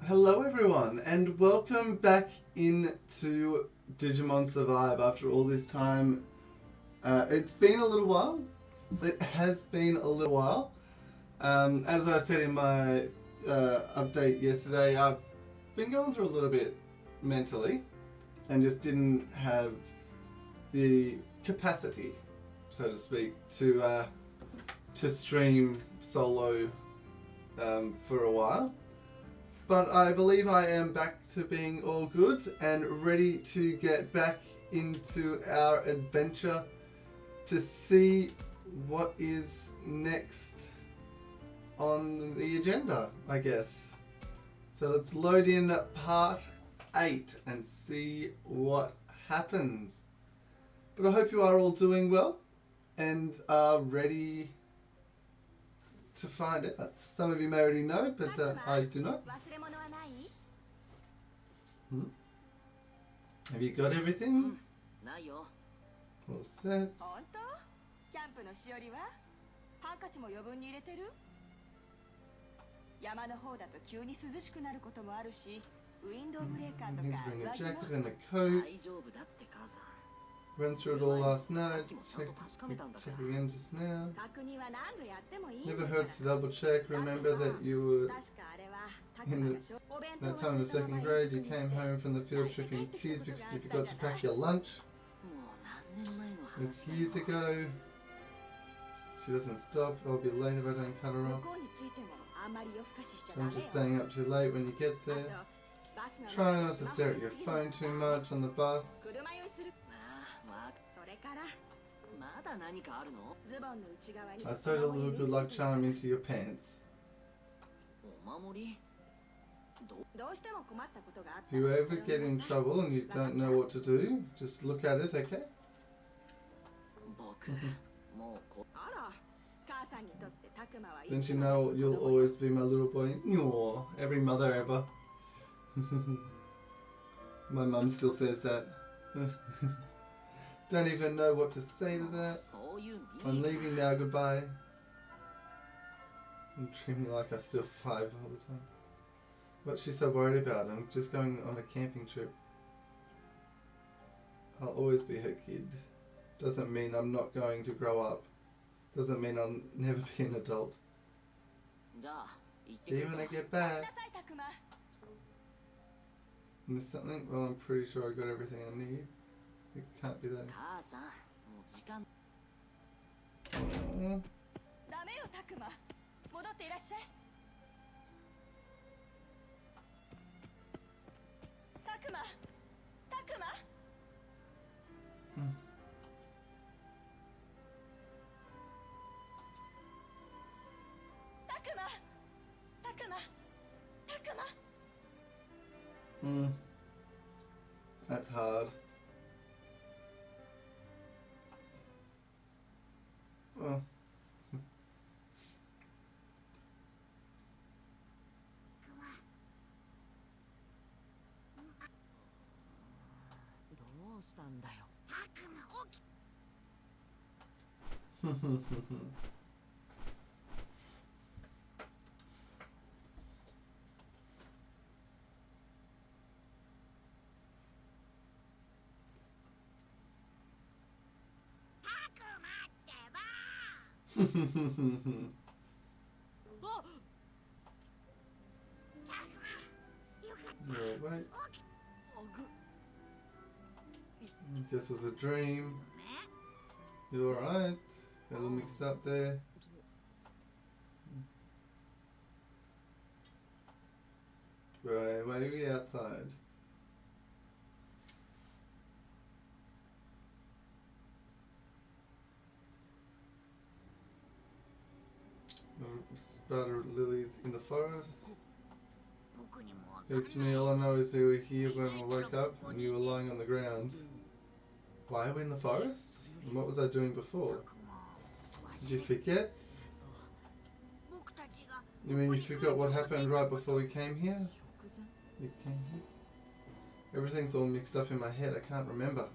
Hello everyone and welcome back into Digimon Survive after all this time. It's been a little while. It has been a little while. As I said in my update yesterday, I've been going through a little bit mentally and just didn't have the capacity, so to speak, to stream solo for a while. But I believe I am back to being all good and ready to get back into our adventure to see what is next on the agenda, I guess. So let's load in part 8 and see what happens. But I hope you are all doing well and are ready to find out. Some of you may already know, but I do not. Have you got everything? All set. Need to bring a jacket and a coat. Went through it all last night. Check again just now. Never hurts to double check. Remember that you were in that time in the second grade. You came home from the field trip in tears because you forgot to pack your lunch. It's years ago. She doesn't stop. I'll be late if I don't cut her off. I'm just staying up too late when you get there. Try not to stare at your phone too much on the bus. I sewed a little good luck charm into your pants. If you ever get in trouble and you don't know what to do, just look at it, okay? Don't you know you'll always be my little boy? Aww, every mother ever. My mum still says that. Don't even know what to say to that. I'm leaving now, goodbye. I'm treating like I still 5 all the time. What's she so worried about? I'm just going on a camping trip. I'll always be her kid. Doesn't mean I'm not going to grow up. Doesn't mean I'll never be an adult. See you when I get back. And there's something? Well, I'm pretty sure I got everything I need. It can't be that. Oh. That's hard. Oh. Alright. I guess it was a dream. You alright? Got a little mixed up there. Right, why are we outside? Sprouted lilies in the forest. It's me, all I know is you were here when I woke up and you were lying on the ground. Why are we in the forest? And what was I doing before? Did you forget? You mean you forgot what happened right before we came here? You came here? Everything's all mixed up in my head, I can't remember.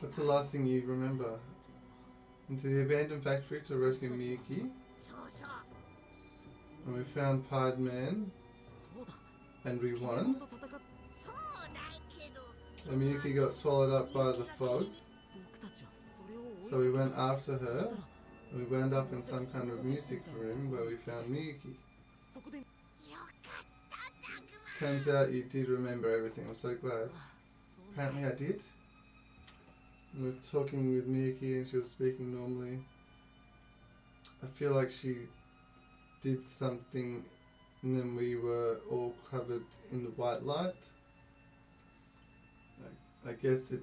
What's the last thing you remember? Into the abandoned factory to rescue Mikeyyy. And we found Pied Man. and we won. And Miyuki got swallowed up by the fog, so we went after her, and we wound up in some kind of music room where we found Miyuki. Turns out you did remember everything, I'm so glad. Apparently I did. We were talking with Miyuki and she was speaking normally. I feel like she did something and then we were all covered in the white light. I guess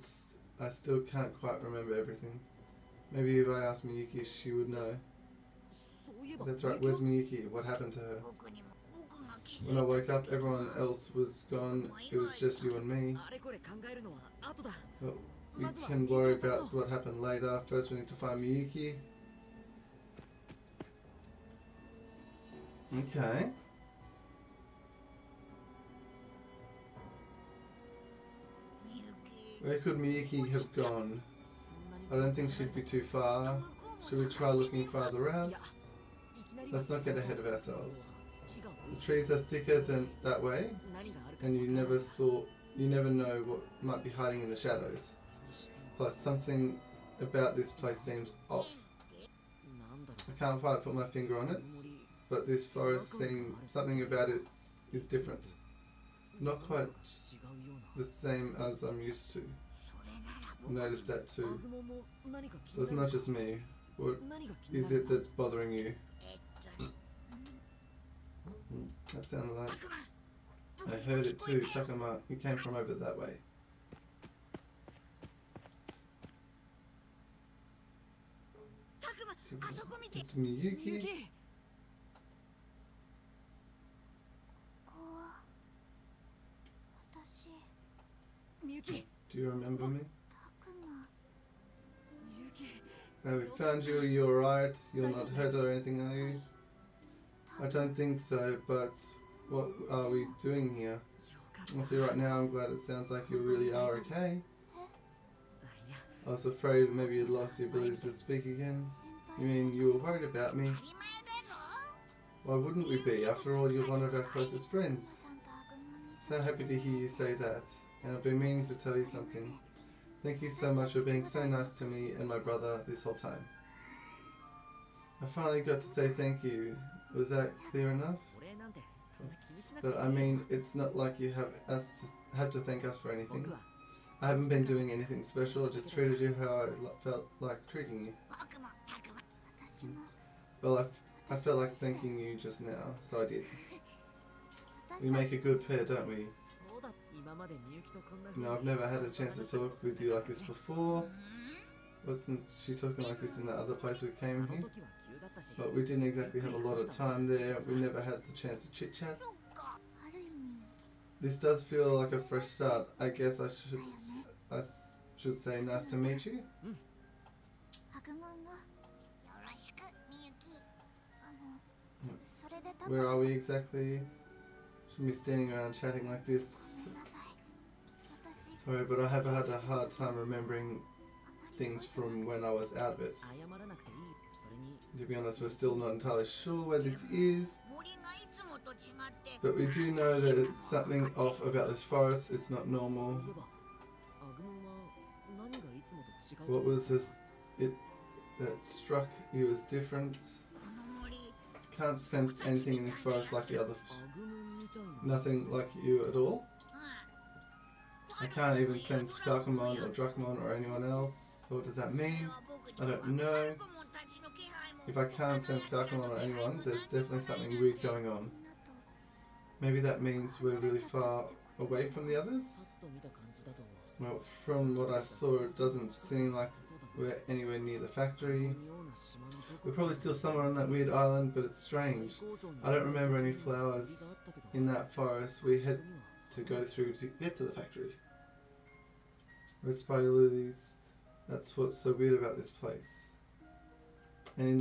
I still can't quite remember everything. Maybe if I asked Miyuki she would know. That's right, where's Miyuki? What happened to her? When I woke up everyone else was gone, it was just you and me. But we can worry about what happened later. First we need to find Miyuki. Okay. Where could Miyuki have gone? I don't think she'd be too far. Should we try looking farther out? Let's not get ahead of ourselves. The trees are thicker than that way, and you never know what might be hiding in the shadows. Plus, something about this place seems off. I can't quite put my finger on it, but this forest seems something about it is different. Not quite the same as I'm used to. I noticed that too. So it's not just me. What is it that's bothering you? That sounded like... I heard it too, Takuma. You came from over that way. It's Miyuki. Do you remember me? We found you, you're alright, you're not hurt or anything, are you? I don't think so, but what are we doing here? Honestly, right now I'm glad it sounds like you really are okay. I was afraid maybe you'd lost the ability to speak again. You mean you were worried about me? Why wouldn't we be? After all, you're one of our closest friends. So happy to hear you say that. And I've been meaning to tell you something. Thank you so much for being so nice to me and my brother this whole time. I finally got to say thank you. Was that clear enough? But I mean, it's not like you have to thank us for anything. I haven't been doing anything special, I just treated you how I felt like treating you. Well, I felt like thanking you just now, so I did. We make a good pair, don't we? You know, I've never had a chance to talk with you like this before. Wasn't she talking like this in the other place we came here? But we didn't exactly have a lot of time there. We never had the chance to chit chat. This does feel like a fresh start. I guess I should say nice to meet you. Where are we exactly? Shouldn't be standing around chatting like this. Sorry, but I have had a hard time remembering things from when I was out of it. To be honest, we're still not entirely sure where this is. But we do know that it's something off about this forest. It's not normal. What was this? That struck you as different? Can't sense anything in this forest like the other. Nothing like you at all. I can't even sense Falcomon or Dracmon or anyone else. So what does that mean? I don't know. If I can't sense Falcomon or anyone, there's definitely something weird going on. Maybe that means we're really far away from the others? Well, from what I saw, it doesn't seem like we're anywhere near the factory. We're probably still somewhere on that weird island, but it's strange. I don't remember any flowers in that forest we had to go through to get to the factory. Red spider lilies, that's what's so weird about this place. And in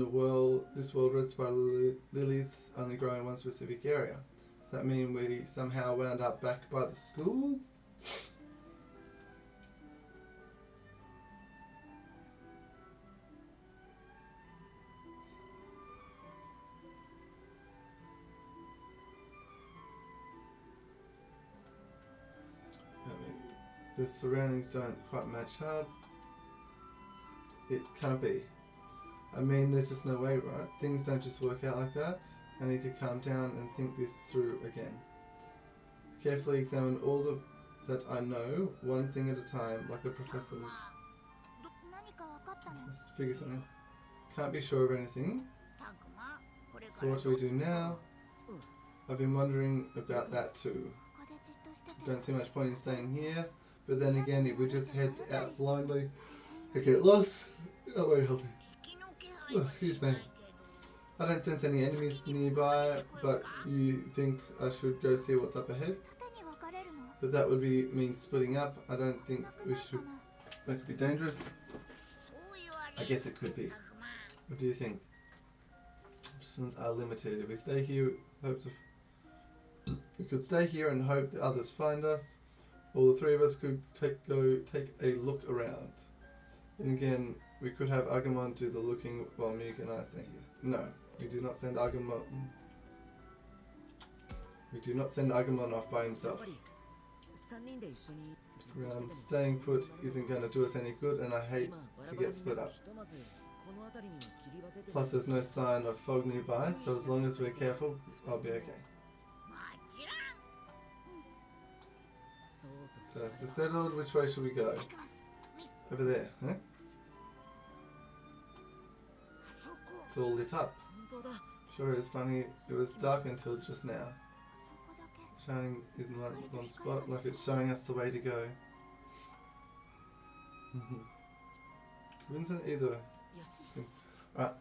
this world, red spider lilies only grow in one specific area. Does that mean we somehow wound up back by the school? the surroundings don't quite match up. It can't be. I mean, there's just no way, right? Things don't just work out like that. I need to calm down and think this through again. Carefully examine all that I know, one thing at a time, like the professor was. Let's figure something. Can't be sure of anything. So what do we do now? I've been wondering about that too. Don't see much point in staying here, but then again, if we just head out blindly and get lost, that won't help me. Oh, excuse me. I don't sense any enemies nearby, but you think I should go see what's up ahead? But that would mean splitting up. I don't think we should. That could be dangerous. I guess it could be. What do you think? Options are limited. If we stay here, we could stay here and hope the others find us, or the three of us could take a look around. And again, we could have Aggron do the looking while Mikeyyy and I stay here. No, we do not send Aggron. We do not send Aggron off by himself. Staying put isn't going to do us any good, and I hate to get split up. Plus, there's no sign of fog nearby, so as long as we're careful, I'll be okay. So it's settled. Which way should we go? Over there, huh? It's all lit up. Sure, it's funny. It was dark until just now. Shining is in one spot, like it's showing us the way to go. Coincident either. Right,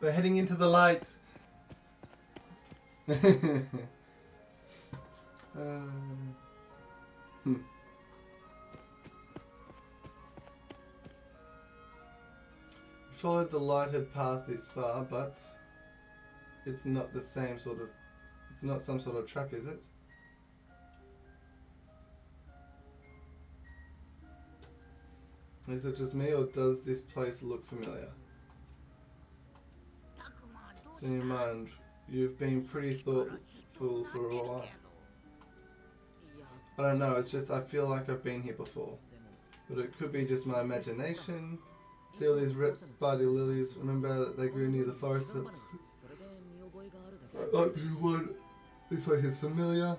we're heading into the light. We followed the lighted path this far, but it's not the same sort of. It's not some sort of trap, is it? Is it just me, or does this place look familiar? So in your mind, you've been pretty thoughtful for a while. I don't know, it's just I feel like I've been here before. But it could be just my imagination. See all these red spidey lilies, remember that they grew near the forest? That's this place is familiar.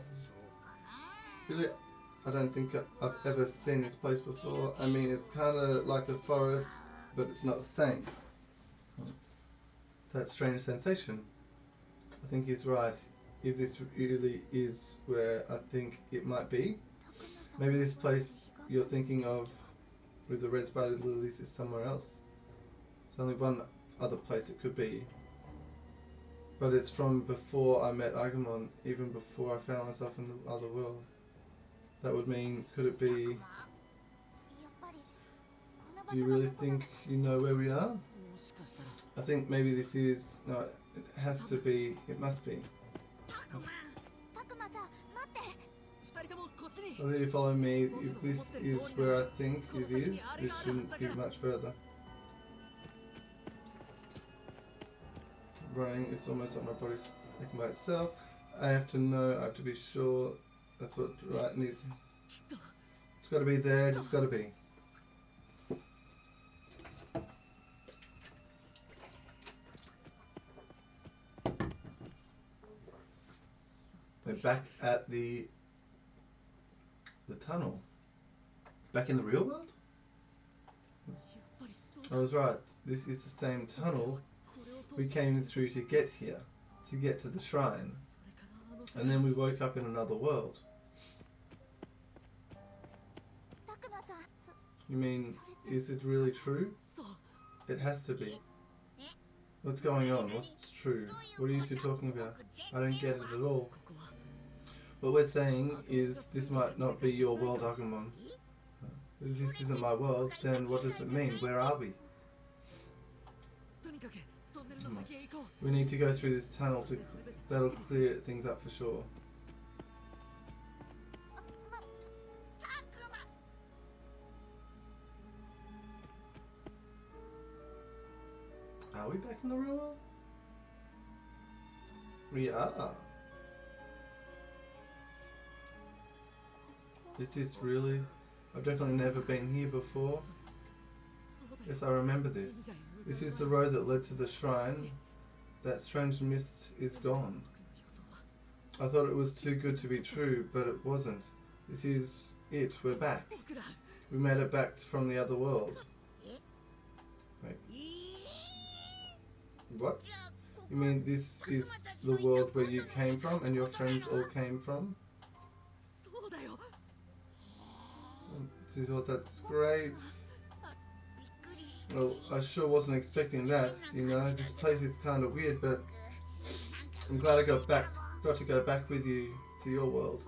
Really, I don't think I've ever seen this place before. I mean, it's kind of like the forest, but it's not the same. It's that strange sensation. I think he's right. If this really is where I think it might be, maybe this place you're thinking of with the red spider lilies is somewhere else. There's only one other place it could be. But it's from before I met Aggron, even before I found myself in the other world. That would mean, could it be... Do you really think you know where we are? I think maybe this is... No, it has to be... It must be. Whether you follow me, if this is where I think it is, it shouldn't be much further. Running, it's almost like my body's thinking by itself. I have to know, I have to be sure that's what right needs. It's got to be there, just got to be. We're back at the tunnel. Back in the real world? I was right. This is the same tunnel we came through to get here, to get to the shrine. And then we woke up in another world. You mean, is it really true? It has to be. What's going on? What's true? What are you two talking about? I don't get it at all. What we're saying is this might not be your world, Aggron. If this isn't my world, then what does it mean? Where are we? We need to go through this tunnel to that'll clear things up for sure. Are we back in the real world? We are. Is this really I've definitely never been here before. Yes, I remember this. This is the road that led to the shrine. That strange mist is gone. I thought it was too good to be true, but it wasn't. This is it. We're back. We made it back from the other world. Wait. What? You mean this is the world where you came from and your friends all came from? Oh, that's great. Well, I sure wasn't expecting that, you know. This place is kind of weird, but I'm glad I got to go back with you to your world.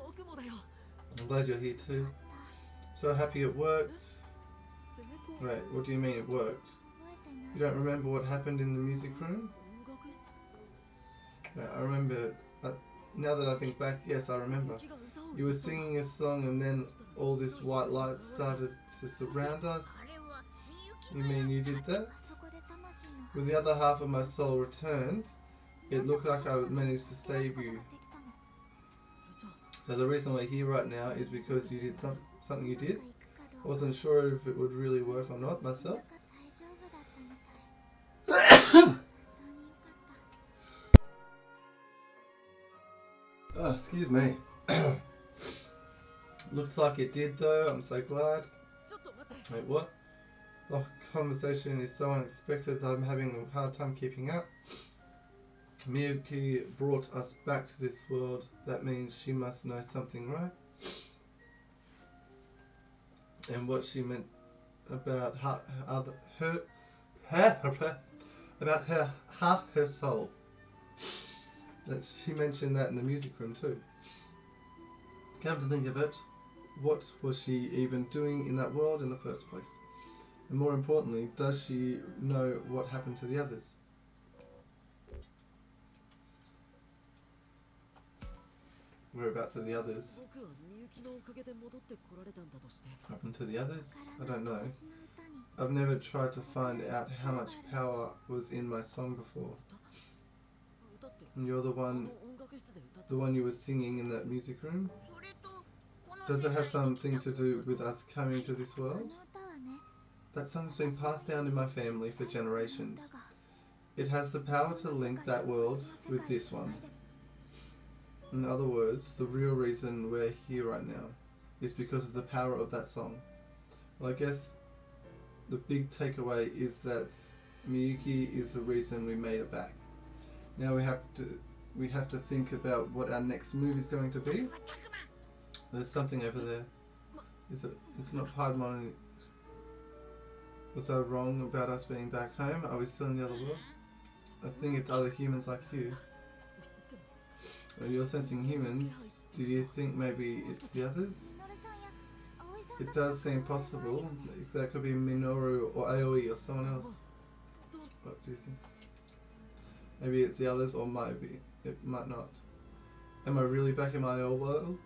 I'm glad you're here too. So happy it worked. Wait, what do you mean it worked? You don't remember what happened in the music room? Yeah, I remember. Now that I think back, yes, I remember. You were singing a song and then all this white light started to surround us. You mean you did that? When the other half of my soul returned, it looked like I managed to save you. So the reason we're here right now is because you did something you did. I wasn't sure if it would really work or not myself. Oh, excuse me. Looks like it did though, I'm so glad. Wait, what? The conversation is so unexpected that I'm having a hard time keeping up. Mikeyyy brought us back to this world. That means she must know something, right? And what she meant about her half her soul. That she mentioned that in the music room too. Come to think of it, what was she even doing in that world in the first place? And more importantly, does she know what happened to the others? Whereabouts are the others? What happened to the others? I don't know. I've never tried to find out how much power was in my song before. And you're the one you were singing in that music room? Does it have something to do with us coming to this world? That song's been passed down in my family for generations. It has the power to link that world with this one. In other words, the real reason we're here right now is because of the power of that song. Well, I guess the big takeaway is that Mikeyyy is the reason we made it back. Now we have to think about what our next move is going to be. There's something over there. It's not Piedmont. Was I wrong about us being back home? Are we still in the other world? I think it's other humans like you. When you're sensing humans, do you think maybe it's the others? It does seem possible. That could be Minoru or Aoi or someone else. What do you think? Maybe it's the others, or it might not. Am I really back in my old world?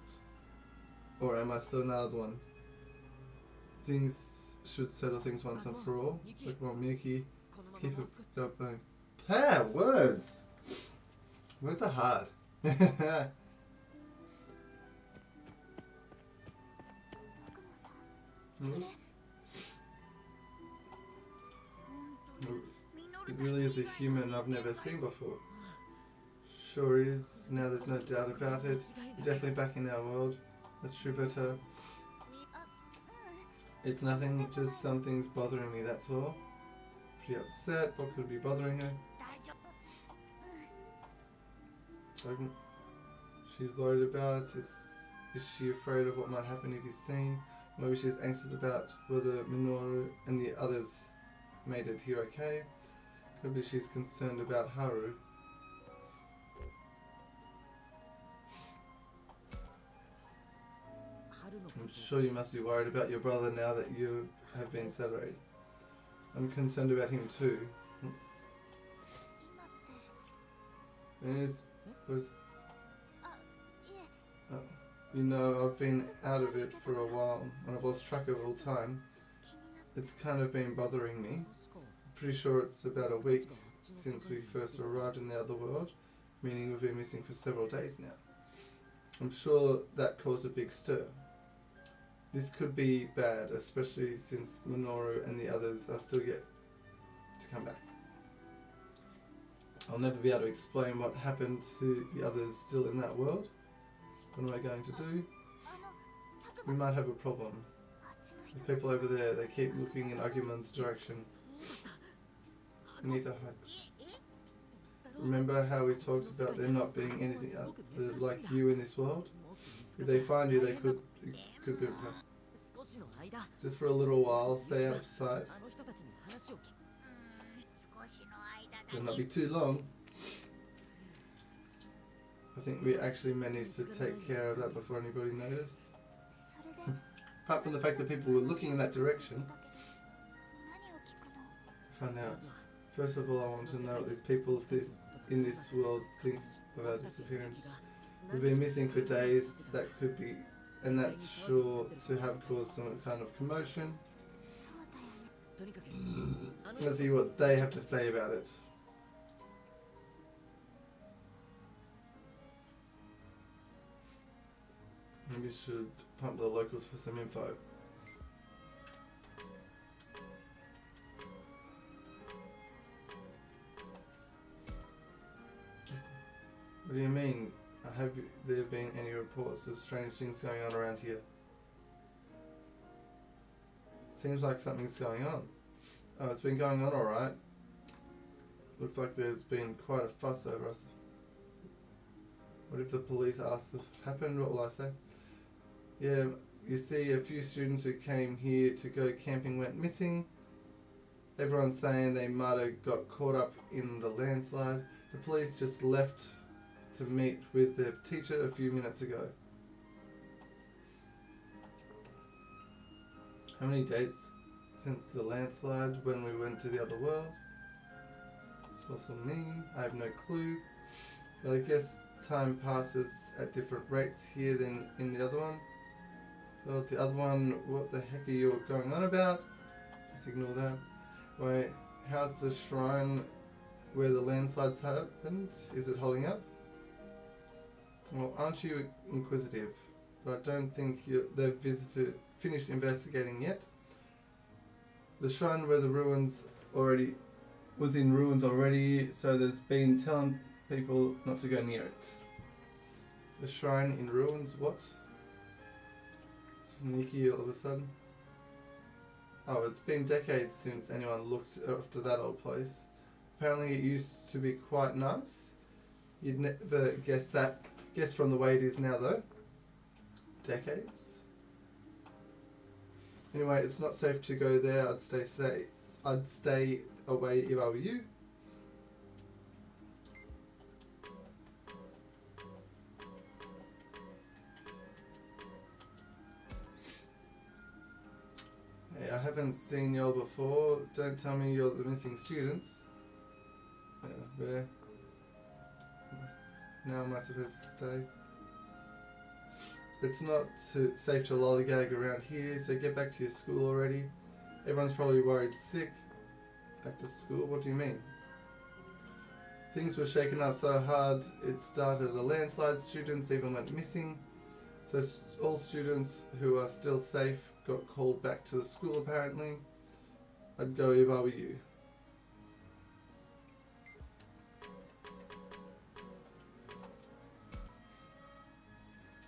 Or am I still in that other one? Things should settle things once and for all. Like, well, Mikeyyy, keep it going. Yeah, words! Words are hard. It really is a human I've never seen before. Sure is. Now there's no doubt about it. We're definitely back in our world. That's true, but it's nothing, just something's bothering me, that's all. Pretty upset. What could be bothering her? She's worried about, is she afraid of what might happen if he's seen? Maybe she's anxious about whether Minoru and the others made it here okay. Could be she's concerned about Haru. I'm sure you must be worried about your brother now that you have been separated. I'm concerned about him too. You know, I've been out of it for a while and I've lost track of all time. It's kind of been bothering me. I'm pretty sure it's about a week since we first arrived in the other world, meaning we've been missing for several days now. I'm sure that caused a big stir. This could be bad, especially since Minoru and the others are still yet to come back. I'll never be able to explain what happened to the others still in that world. What am I going to do? We might have a problem. The people over there, they keep looking in Agumon's direction. We need to hide. Remember how we talked about there not being anything like you in this world? If they find you, they could be just for a little while, stay out of sight. It'll not be too long. I think we actually managed to take care of that before anybody noticed. Apart from the fact that people were looking in that direction. Find out. First of all, I want to know what these people in this world think of our disappearance. We've been missing for days. That could be, and that's sure to have caused some kind of commotion. Let's see what they have to say about it. Maybe we should pump the locals for some info. What do you mean? Have there been any reports of strange things going on around here? Seems like something's going on. Oh, it's been going on alright. Looks like there's been quite a fuss over us. What if the police ask what happened? What will I say? Yeah, you see, a few students who came here to go camping went missing. Everyone's saying they might have got caught up in the landslide. The police just left to meet with their teacher a few minutes ago. How many days since the landslide when we went to the other world? What's it mean? I have no clue. But I guess time passes at different rates here than in the other one. Well, the other one, what the heck are you going on about? Just ignore that. Wait, how's the shrine where the landslides happened? Is it holding up? Well, aren't you inquisitive? But I don't think they've finished investigating yet. The shrine where the ruins was in ruins already, so there's been telling people not to go near it. The shrine in ruins, what? Sneaky all of a sudden. Oh, it's been decades since anyone looked after that old place. Apparently it used to be quite nice. You'd never guess from the way it is now though. Decades. Anyway, it's not safe to go there. I'd stay away if I were you. Hey, I haven't seen y'all before. Don't tell me you're the missing students. Where? Now am I supposed to stay? It's not safe to lollygag around here, so get back to your school already. Everyone's probably worried sick. Back to school? What do you mean? Things were shaken up so hard it started a landslide. Students even went missing. So all students who are still safe got called back to the school apparently. I'd go if I were you.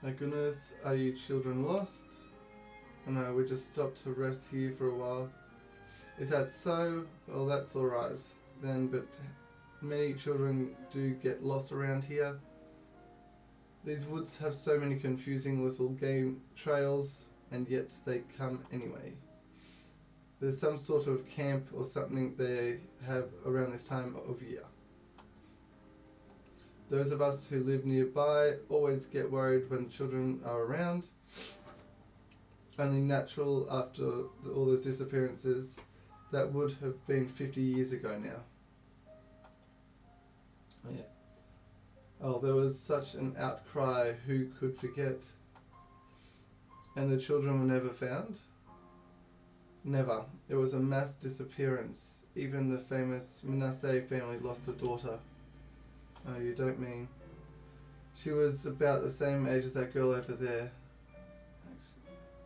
My goodness, are you children lost? Oh no, we just stopped to rest here for a while. Is that so? Well, that's alright then, but many children do get lost around here. These woods have so many confusing little game trails, and yet they come anyway. There's some sort of camp or something they have around this time of year. Those of us who live nearby always get worried when children are around. Only natural after all those disappearances. That would have been 50 years ago now. Oh, yeah. Oh, there was such an outcry, who could forget? And the children were never found? Never. It was a mass disappearance. Even the famous Minase family lost a daughter. Oh, you don't mean... She was about the same age as that girl over there.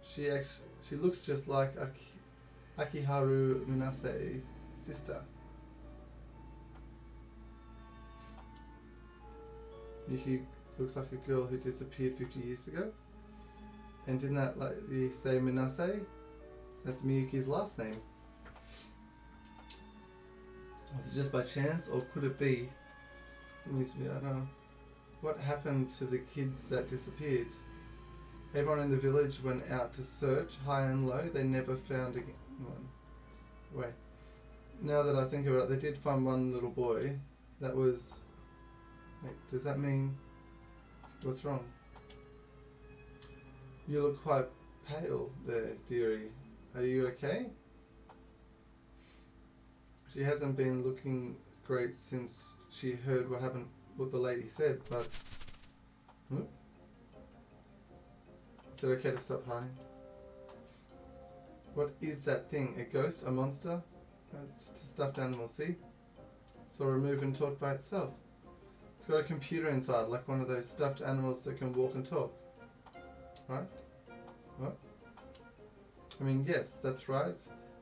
She looks just like Akiharu Minase's sister. Yuki looks like a girl who disappeared 50 years ago. And didn't that you say Minase? That's Miyuki's last name. Was it just by chance, or could it be? I don't know. What happened to the kids that disappeared? Everyone in the village went out to search, high and low. They never found one. Wait. Now that I think about it, they did find one little boy. That was... Wait, does that mean... What's wrong? You look quite pale there, dearie. Are you okay? She hasn't been looking great since she heard what happened, what the lady said, but... Is it okay to stop hiding? What is that thing? A ghost? A monster? It's just a stuffed animal, see? So remove and talk by itself. It's got a computer inside, like one of those stuffed animals that can walk and talk. Right? What? I mean, yes, that's right.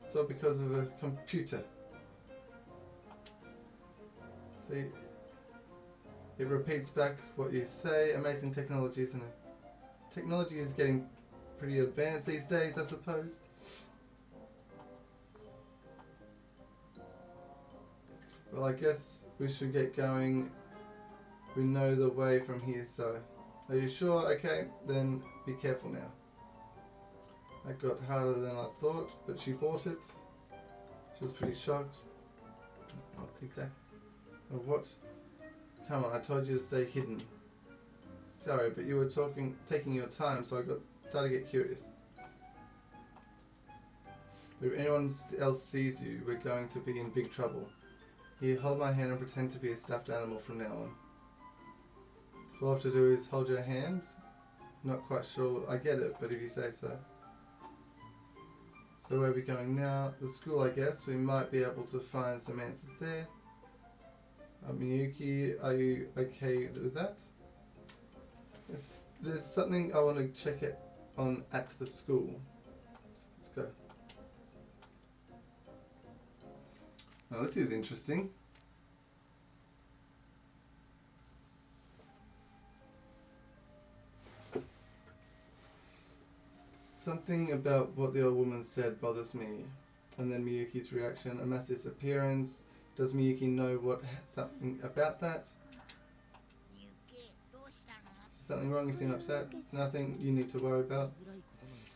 It's all because of a computer. See, it repeats back what you say. Amazing technology, isn't it? Technology is getting pretty advanced these days, I suppose. Well, I guess we should get going. We know the way from here, so... Are you sure? Okay, then be careful now. That got harder than I thought, but she bought it. She was pretty shocked. What exactly? Oh, what? Come on, I told you to stay hidden. Sorry, but you were taking your time, so I started to get curious. If anyone else sees you, we're going to be in big trouble. Here, hold my hand and pretend to be a stuffed animal from now on. So all I have to do is hold your hand. Not quite sure I get it, but if you say so. So where are we going now? The school, I guess. We might be able to find some answers there. Miyuki, are you okay with that? There's something I want to check it on at the school. Let's go. Now this is interesting. Something about what the old woman said bothers me. And then Miyuki's reaction, a mass disappearance. Does Miyuki know something about that? Is there something wrong? You seem upset? It's nothing you need to worry about.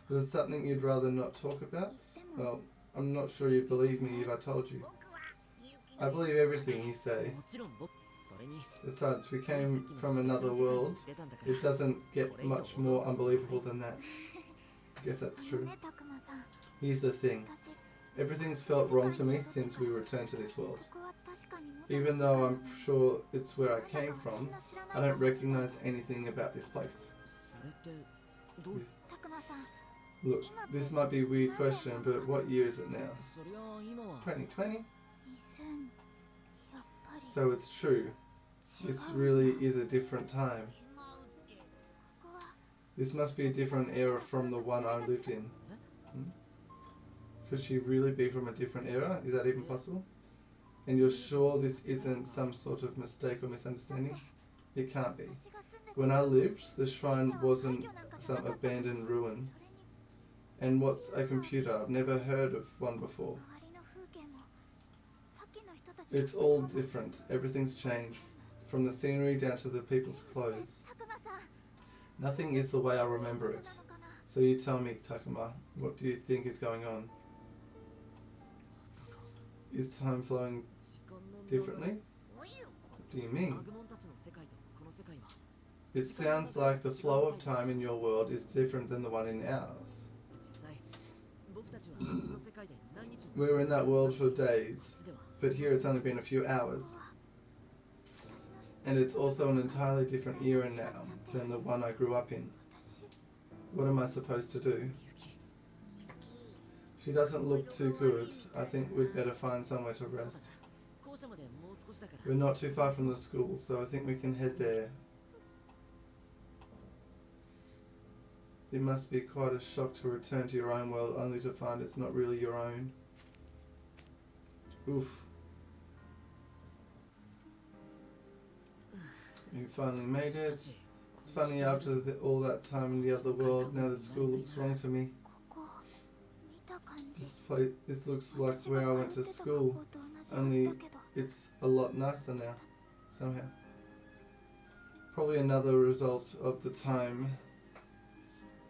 Is there something you'd rather not talk about? Well, I'm not sure you'd believe me if I told you. I believe everything you say. Besides, we came from another world. It doesn't get much more unbelievable than that. I guess that's true. Here's the thing. Everything's felt wrong to me since we returned to this world. Even though I'm sure it's where I came from, I don't recognize anything about this place. Look, this might be a weird question, but what year is it now? 2020? So it's true. This really is a different time. This must be a different era from the one I lived in. Could she really be from a different era? Is that even possible? And you're sure this isn't some sort of mistake or misunderstanding? It can't be. When I lived, the shrine wasn't some abandoned ruin. And what's a computer? I've never heard of one before. It's all different. Everything's changed. From the scenery down to the people's clothes. Nothing is the way I remember it. So you tell me, Takuma, what do you think is going on? Is time flowing differently? What do you mean? It sounds like the flow of time in your world is different than the one in ours. We were in that world for days, but here it's only been a few hours. And it's also an entirely different era now than the one I grew up in. What am I supposed to do? She doesn't look too good. I think we'd better find somewhere to rest. We're not too far from the school, so I think we can head there. It must be quite a shock to return to your own world only to find it's not really your own. Oof. You finally made it. It's funny, after all that time in the other world, now the school looks wrong to me. This looks like where I went to school, only it's a lot nicer now, somehow. Probably another result of the time.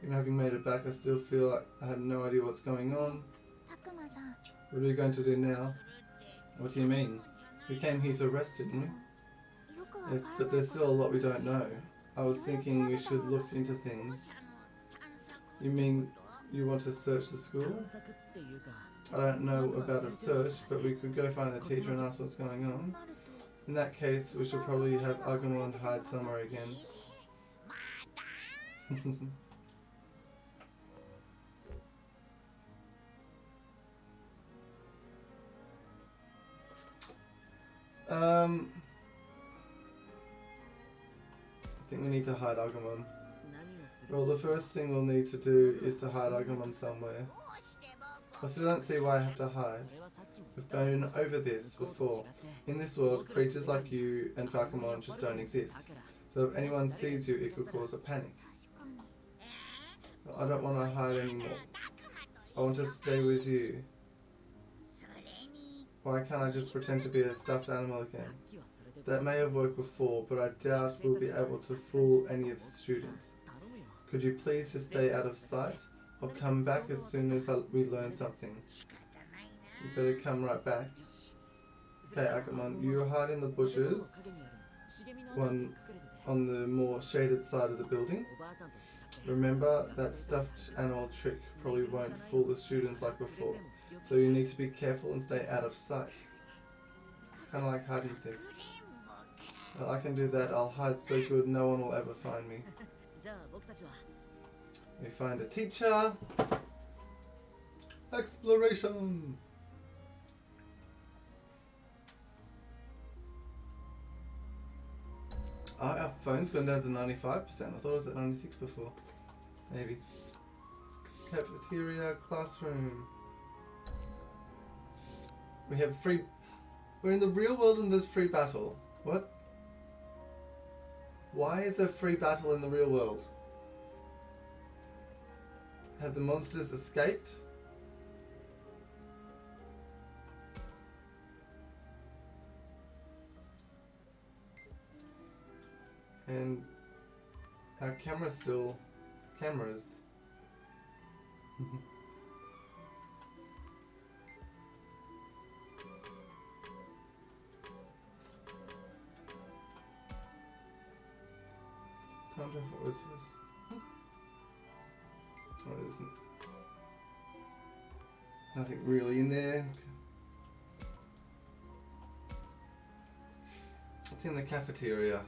Even having made it back, I still feel like I have no idea what's going on. What are we going to do now? What do you mean? We came here to rest, didn't we? Yes, but there's still a lot we don't know. I was thinking we should look into things. You mean you want to search the school? I don't know about a search, but we could go find a teacher and ask what's going on. In that case, we should probably have Aggron hide somewhere again. I think we need to hide Aggron. Well, the first thing we'll need to do is to hide Aggron somewhere. I still don't see why I have to hide. We've been over this before. In this world, creatures like you and Falcomon just don't exist. So if anyone sees you, it could cause a panic. I don't want to hide anymore. I want to stay with you. Why can't I just pretend to be a stuffed animal again? That may have worked before, but I doubt we'll be able to fool any of the students. Could you please just stay out of sight? I'll come back as soon as we learn something. You better come right back. Okay, Aggron, you hide in the bushes, one on the more shaded side of the building. Remember, that stuffed animal trick probably won't fool the students like before, so you need to be careful and stay out of sight. It's kind of like hide and seek. Well, I can do that. I'll hide so good no one will ever find me. We find a teacher. Exploration. Oh, our phone's gone down to 95%. I thought it was at 96 before. Maybe. Cafeteria, classroom. We have free... We're in the real world and there's free battle. What? Why is there free battle in the real world? Have the monsters escaped? And our camera's still cameras. Time to for whispers. Oh, there's nothing really in there. What's in the cafeteria?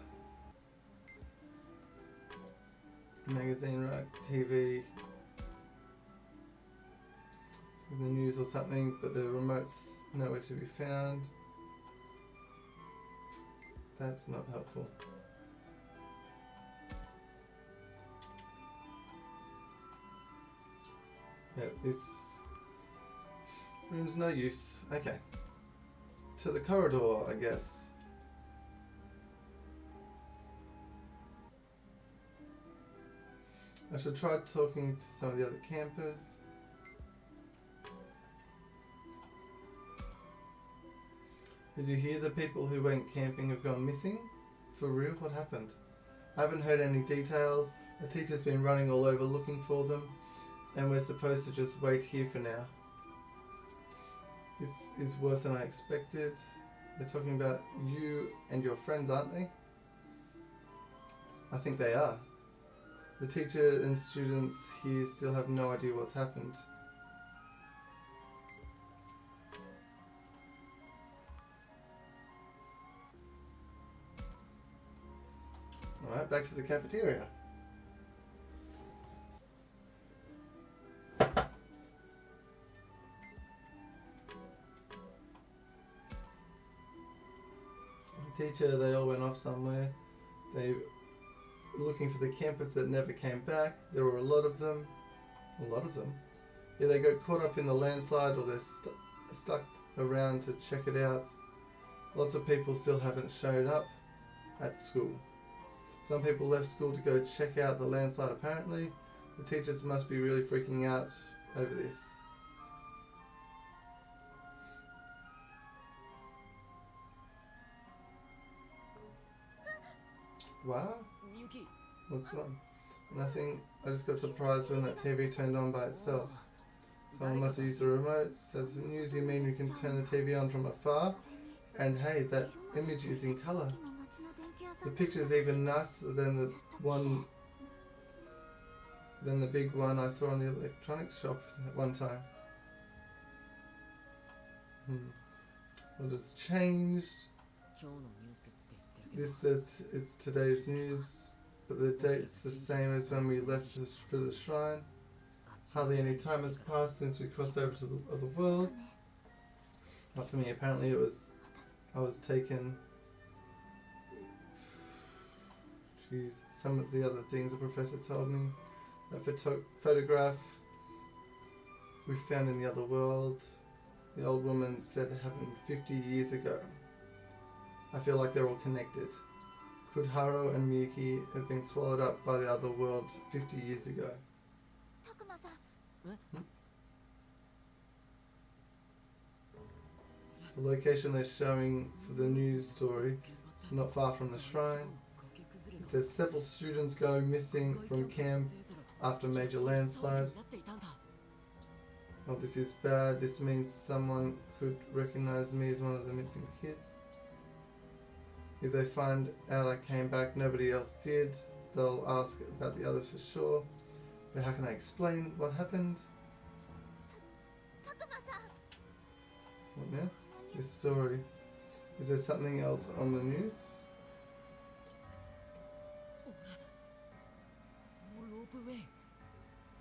Magazine rack, TV, with the news or something, but the remote's nowhere to be found. That's not helpful. Yep, this room's no use. Okay. To the corridor, I guess. I should try talking to some of the other campers. Did you hear the people who went camping have gone missing? For real? What happened? I haven't heard any details. The teacher's been running all over looking for them, and we're supposed to just wait here for now. This is worse than I expected. They're talking about you and your friends, aren't they? I think they are. The teacher and students here still have no idea what's happened. Alright, back to the cafeteria. Teacher, they all went off somewhere. They looking for the campers that never came back. There were a lot of them. A lot of them. Yeah, they got caught up in the landslide, or they're stuck around to check it out. Lots of people still haven't shown up at school. Some people left school to go check out the landslide apparently. The teachers must be really freaking out over this. Wow. What's on? Nothing. I just got surprised when that TV turned on by itself. Someone must have used a remote. So to news, you mean you can turn the TV on from afar? And hey, that image is in color. The picture is even nicer than the big one I saw in the electronics shop at one time. What has changed? This says it's today's news, but the date's the same as when we left for the shrine. Hardly any time has passed since we crossed over to the other world. Not for me, apparently I was taken. Jeez, some of the other things the professor told me. That photograph we found in the other world, the old woman said it happened 50 years ago. I feel like they're all connected. Could Haro and Mikeyyy have been swallowed up by the other world 50 years ago? The location they're showing for the news story is not far from the shrine. It says several students go missing from camp after major landslide. Oh, this is bad. This means someone could recognize me as one of the missing kids. If they find out I came back, nobody else did. They'll ask about the others for sure. But how can I explain what happened? What now? This story. Is there something else on the news?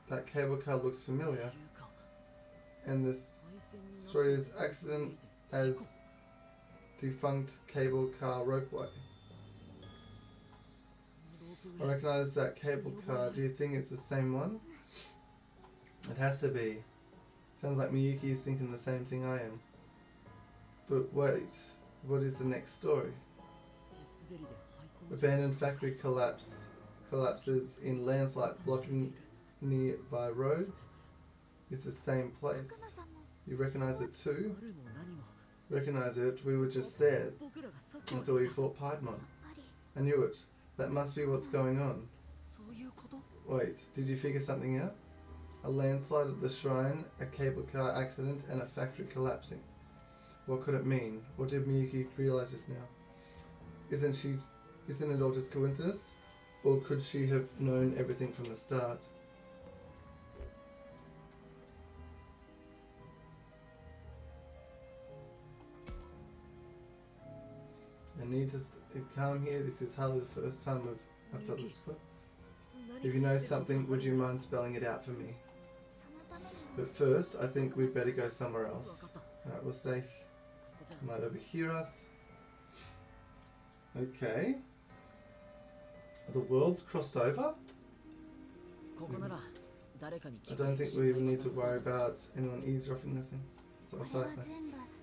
That cable car looks familiar. And this story is accident as defunct cable car ropeway. I recognize that cable car. Do you think it's the same one? It has to be. Sounds like Mikeyyy is thinking the same thing I am. But wait, what is the next story? Abandoned factory collapses in landslide blocking nearby roads. It's the same place. You recognize it too? Recognize it, we were just there until we fought Piedmon. I knew it. That must be what's going on. Wait, did you figure something out? A landslide at the shrine, a cable car accident, and a factory collapsing. What could it mean? What did Mikeyyy realize just now? Isn't it all just coincidence? Or could she have known everything from the start? I need to calm here. This is hardly the first time I've felt this clip. If you know something, would you mind spelling it out for me? But first, I think we'd better go somewhere else. Alright, we'll stay. Might overhear us. Okay. Are the worlds crossed over? I don't think we even need to worry about anyone eavesdropping this thing. So sorry,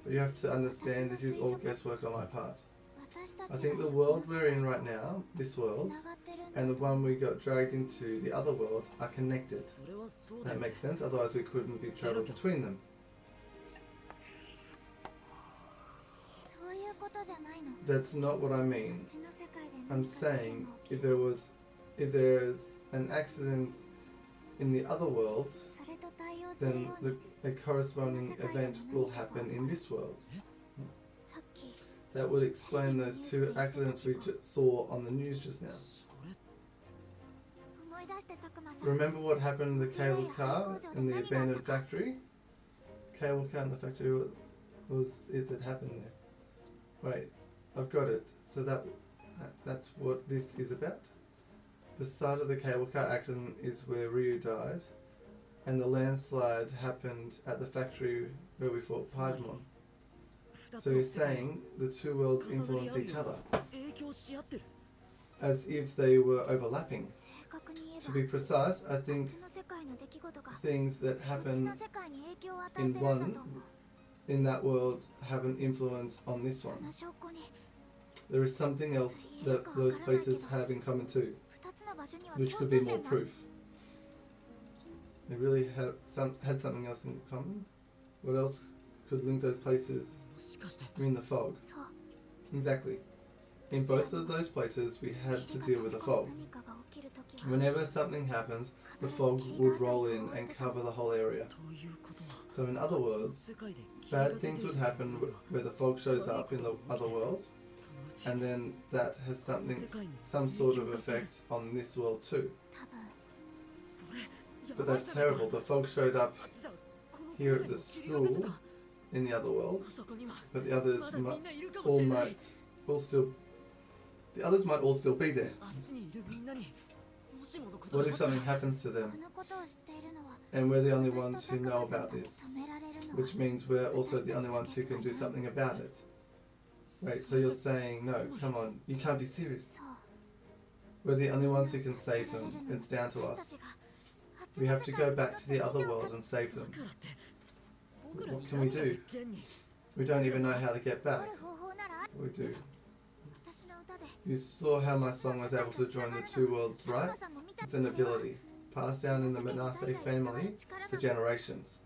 but you have to understand this is all guesswork on my part. I think the world we're in right now, this world, and the one we got dragged into, the other world, are connected. That makes sense, otherwise we couldn't be traveled between them. That's not what I mean. I'm saying if there's an accident in the other world, then a corresponding event will happen in this world. That would explain those two accidents we saw on the news just now. Remember what happened to the cable car in the abandoned factory? Cable car in the factory was it that happened there. Wait, I've got it. So that's what this is about. The site of the cable car accident is where Ryu died, and the landslide happened at the factory where we fought Piedmon. So you're saying the two worlds influence each other. as if they were overlapping. To be precise, I think things that happen in that world have an influence on this one. There is something else that those places have in common too, which could be more proof. They really had something else in common? What else could link those places? You mean the fog? Exactly. In both of those places we had to deal with the fog. Whenever something happens, the fog would roll in and cover the whole area. So in other words, bad things would happen where the fog shows up in the other world, and then that has some sort of effect on this world too. But that's terrible. The fog showed up here at the school in the other world, but the others might all still be there. What if something happens to them and we're the only ones who know about this, which means we're also the only ones who can do something about it? Wait, so you're saying, no, come on, you can't be serious. We're the only ones who can save them. It's down to us. We have to go back to the other world and save them. What can we do? We don't even know how to get back. We do. You saw how my song was able to join the two worlds, right? It's an ability, passed down in the Manasseh family for generations.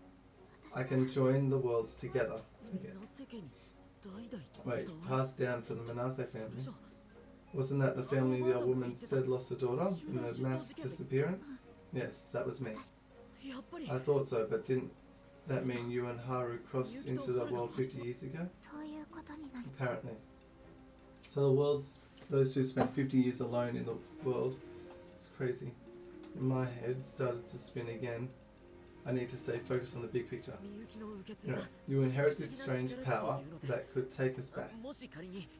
I can join the worlds together again. Wait, passed down from the Manasseh family? Wasn't that the family the old woman said lost a daughter in the mass disappearance? Yes, that was me. I thought so, but didn't that mean you and Haru crossed into the world 50 years ago? Apparently. So the world's, those who spent 50 years alone in the world, it's crazy. My head started to spin again. I need to stay focused on the big picture. You inherit this strange power that could take us back.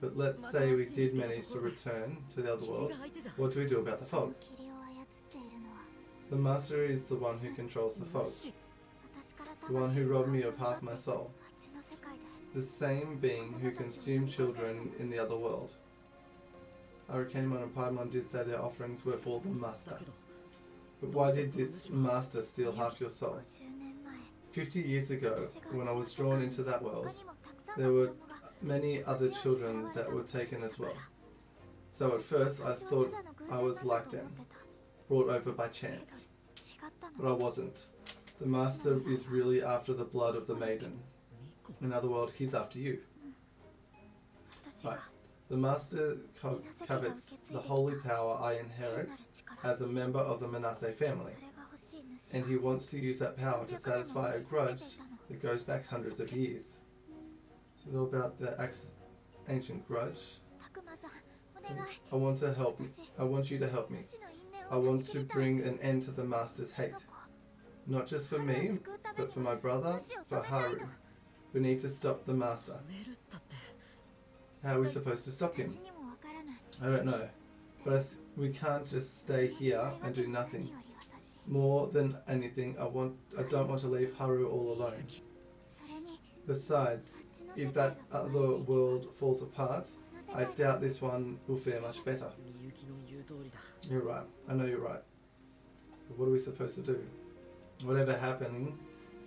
But let's say we did manage to return to the other world. What do we do about the fog? The master is the one who controls the fog. The one who robbed me of half my soul. The same being who consumed children in the other world. Aggron and Paimon did say their offerings were for the master. But why did this master steal half your soul? 50 years ago, when I was drawn into that world, there were many other children that were taken as well. So at first I thought I was like them, brought over by chance. But I wasn't. The master is really after the blood of the maiden. In other words, he's after you. Right. The master covets the holy power I inherit as a member of the Manasseh family. And he wants to use that power to satisfy a grudge that goes back hundreds of years. So it's all about the ancient grudge. I want to help you. I want you to help me. I want to bring an end to the master's hate. Not just for me, but for my brother, for Haru. We need to stop the master. How are we supposed to stop him? I don't know. But we can't just stay here and do nothing. More than anything, I don't want to leave Haru all alone. Besides, if that other world falls apart, I doubt this one will fare much better. You're right. I know you're right. But what are we supposed to do? Whatever happening,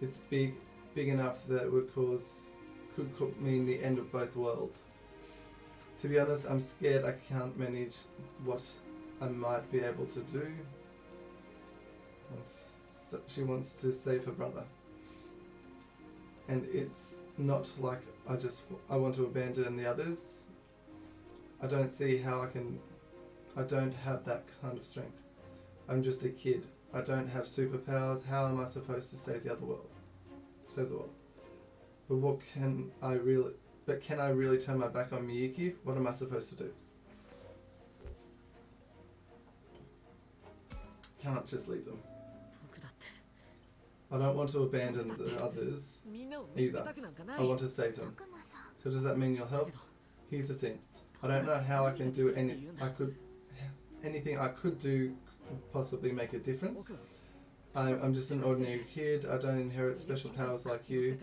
it's big enough that it could mean the end of both worlds. To be honest, I'm scared I can't manage what I might be able to do. She wants to save her brother. And it's not like I want to abandon the others. I don't see how I don't have that kind of strength. I'm just a kid. I don't have superpowers. How am I supposed to save the other world? Save the world. But can I really turn my back on Mikeyyy? What am I supposed to do? Can't just leave them. I don't want to abandon the others either. I want to save them. So does that mean you'll help? Here's the thing. I don't know how I can do anything I could do could possibly make a difference. I'm just an ordinary kid. I don't inherit special powers like you.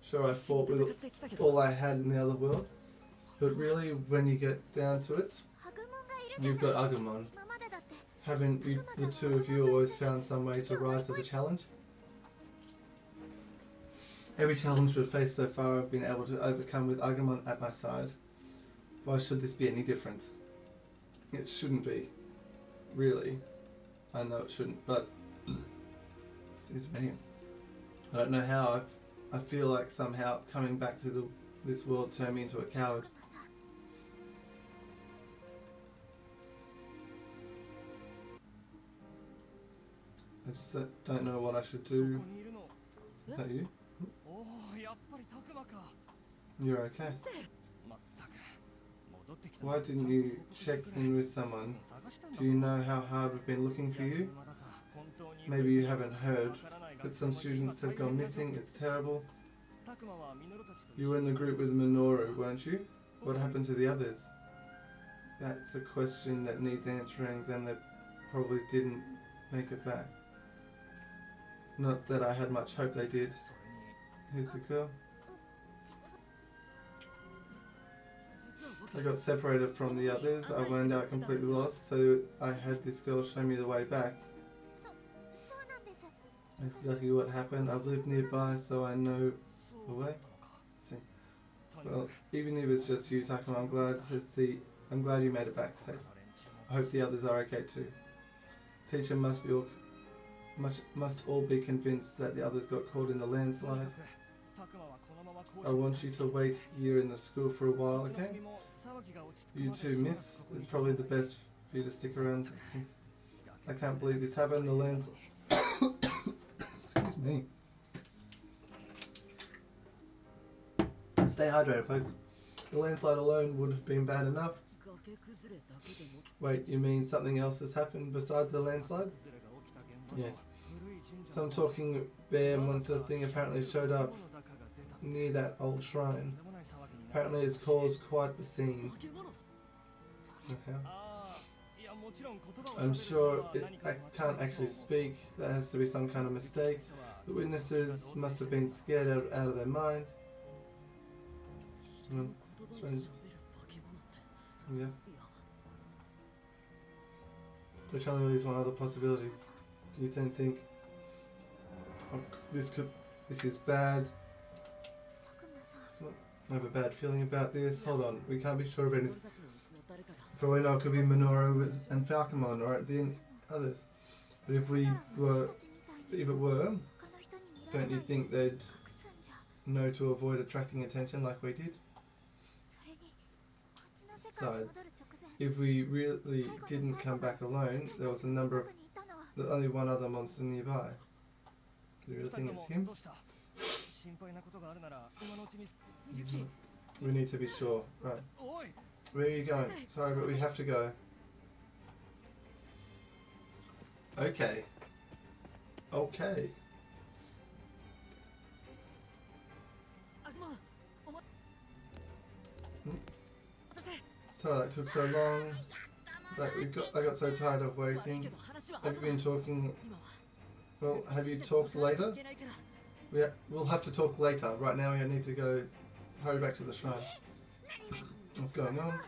Sure, I fought with all I had in the other world, but really, when you get down to it, You've got Aggron. Haven't you, the two of you, always found some way to rise to the challenge? Every challenge we've faced so far I've been able to overcome with Aggron at my side. Why should this be any different? It shouldn't be. Really. I know it shouldn't, but excuse me. I don't know how. I feel like somehow coming back to this world turned me into a coward. I just don't know what I should do. Is that you? You're okay. Why didn't you check in with someone? Do you know how hard we've been looking for you? Maybe you haven't heard, but some students have gone missing. It's terrible. You were in the group with Minoru, weren't you? What happened to the others? That's a question that needs answering. Then they probably didn't make it back. Not that I had much hope they did. Who's the girl? I got separated from the others. I wound out completely lost, so I had this girl show me the way back. That's exactly what happened. I've lived nearby, so I know the way. See. Well, even if it's just you, Takuma, I'm glad you made it back safe. I hope the others are okay too. Teacher must all be convinced that the others got caught in the landslide. I want you to wait here in the school for a while, okay? You too, miss. It's probably the best for you to stick around since I can't believe this happened. The landslide. Excuse me. Stay hydrated, folks. The landslide alone would have been bad enough. Wait, you mean something else has happened besides the landslide? Yeah. Some talking bear monster thing apparently showed up near that old shrine. Apparently it's caused quite the scene. Okay. I'm sure I can't actually speak. There has to be some kind of mistake. The witnesses must have been scared out of their minds. Yeah. They're telling me there's one other possibility. Do you think oh, this is bad? I have a bad feeling about this. Hold on, we can't be sure of anything. For all we know, it could be Minoru and Falcomon or the others. But if it were, don't you think they'd know to avoid attracting attention like we did? Besides, if we really didn't come back alone, there was only one other monster nearby. Do you really think it's him? We need to be sure. Right. Where are you going? Sorry, but we have to go. Okay. Okay. Sorry that took so long. Like I got so tired of waiting. Have you been talking? Well, have you talked later? We'll have to talk later. Right now we need to go. Hurry back to the shrine. What's going on?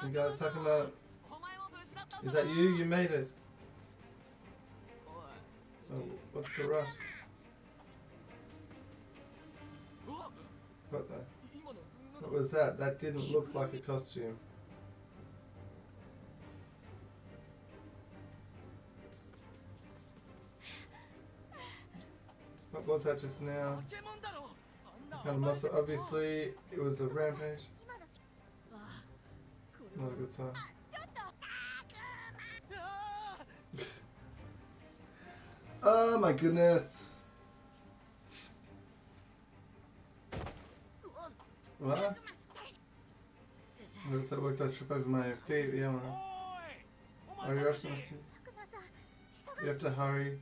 You guys talking about? Is that you? You made it. Oh, what's the rush? What the? What was that? That didn't look like a costume. What was that just now? Kind of muscle. Obviously, it was a rampage. Not a good sign. Oh my goodness! What? Looks like I worked out trip over my feet. Yeah, man. Are you rushing us? You have to hurry.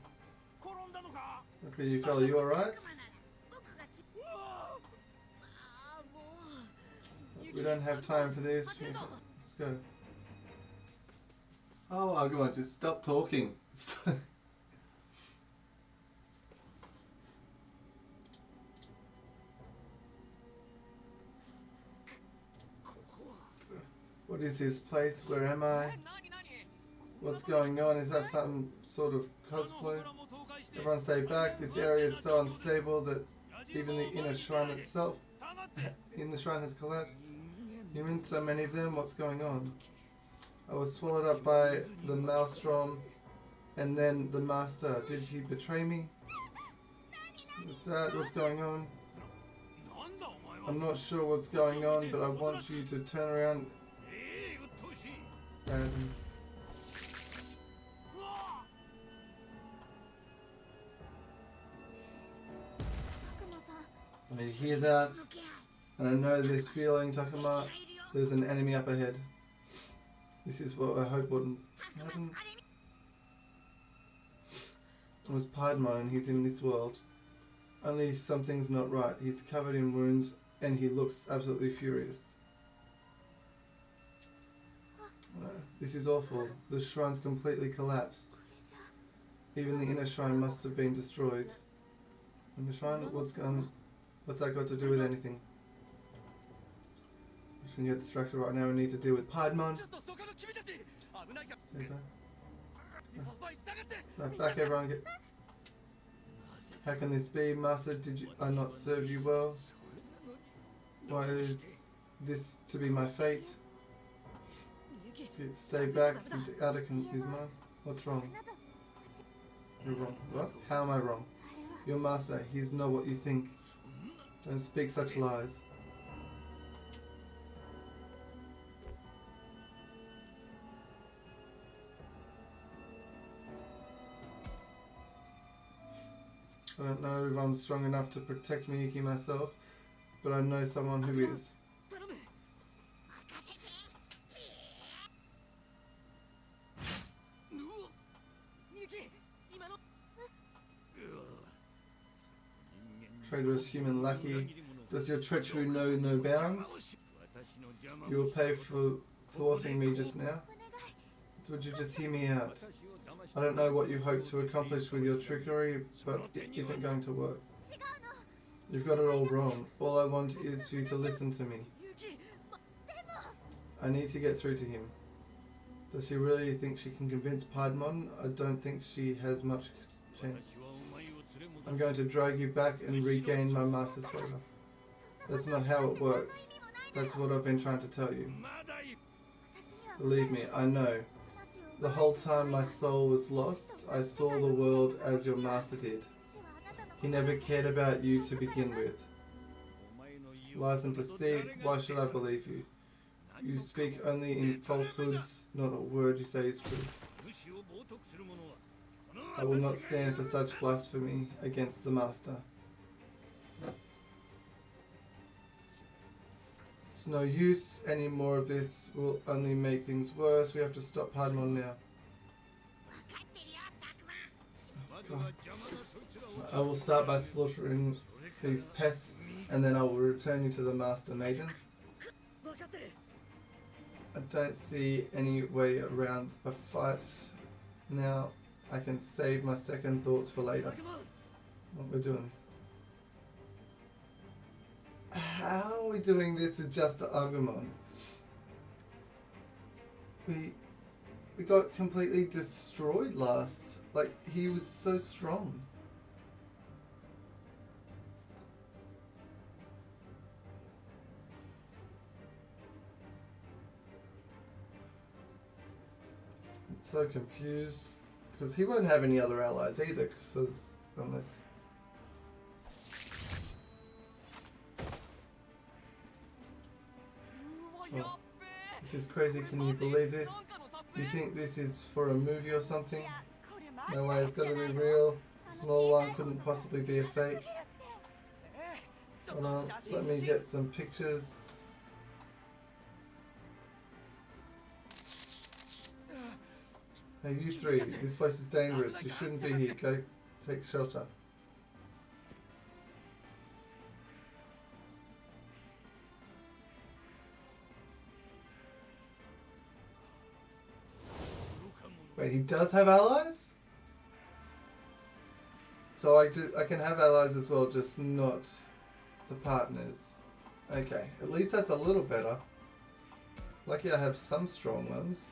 Okay, you fella, you alright? We don't have time for this. Let's go. Oh, Aggron, just stop talking. What is this place? Where am I? What's going on? Is that some sort of cosplay? Everyone stay back. This area is so unstable that even the inner shrine itself in the shrine has collapsed. Humans, so many of them. What's going on? I was swallowed up by the maelstrom and then the master. Did he betray me? What's that? What's going on? I'm not sure what's going on, but I want you to turn around and I hear that, and I know this feeling, Takuma. There's an enemy up ahead. This is what I hope wouldn't happen. It was Piedmon, and he's in this world. Only something's not right. He's covered in wounds, and he looks absolutely furious. This is awful. The shrine's completely collapsed. Even the inner shrine must have been destroyed. And the shrine, what's that got to do with anything? I shouldn't get distracted right now. We need to deal with Piedmon. Stay back. Back, everyone. How can this be, Master? Did I not serve you well? Why is this to be my fate? Stay back. He's out of his mind. What's wrong? You're wrong. What? How am I wrong? Your master, he's not what you think. Don't speak such lies. I don't know if I'm strong enough to protect Mikeyyy myself, but I know someone who is. Traitorous human lackey, does your treachery know no bounds? You will pay for thwarting me just now. So would you just hear me out? I don't know what you hope to accomplish with your trickery, but it isn't going to work. You've got it all wrong. All I want is for you to listen to me. I need to get through to him. Does she really think she can convince Piedmon? I don't think she has much chance. I'm going to drag you back and regain my master's favor. That's not how it works. That's what I've been trying to tell you. Believe me, I know. The whole time my soul was lost, I saw the world as your master did. He never cared about you to begin with. Lies and deceit, why should I believe you? You speak only in falsehoods, not a word you say is true. I will not stand for such blasphemy against the master. It's no use. Any more of this will only make things worse. We have to stop Piedmon now. God. I will start by slaughtering these pests, and then I will return you to the master maiden. I don't see any way around a fight now. I can save my second thoughts for later. What we're doing this. How are we doing this with just Aggron? We got completely destroyed last. Like, he was so strong. I'm so confused. Because he won't have any other allies either, unless... Oh, this is crazy, can you believe this? You think this is for a movie or something? No way, it's gotta be real. Small one couldn't possibly be a fake. Hold on, let me get some pictures. Hey, you three, this place is dangerous. You shouldn't be here. Go take shelter. Wait, he does have allies? So I can have allies as well, just not the partners. Okay, at least that's a little better. Lucky I have some strong ones.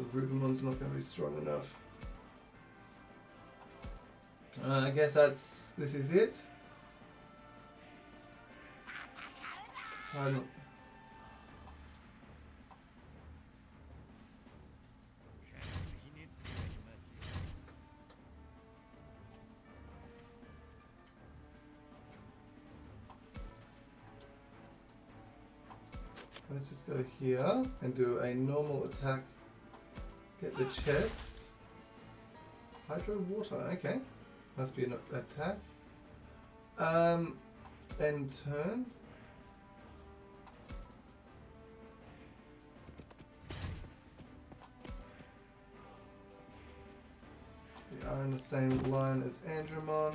Garudamon's not going to be strong enough. I guess this is it. Let's just go here and do a normal attack. Get the chest. Hydro water, okay. Must be an attack. End turn. We are in the same line as Andromon.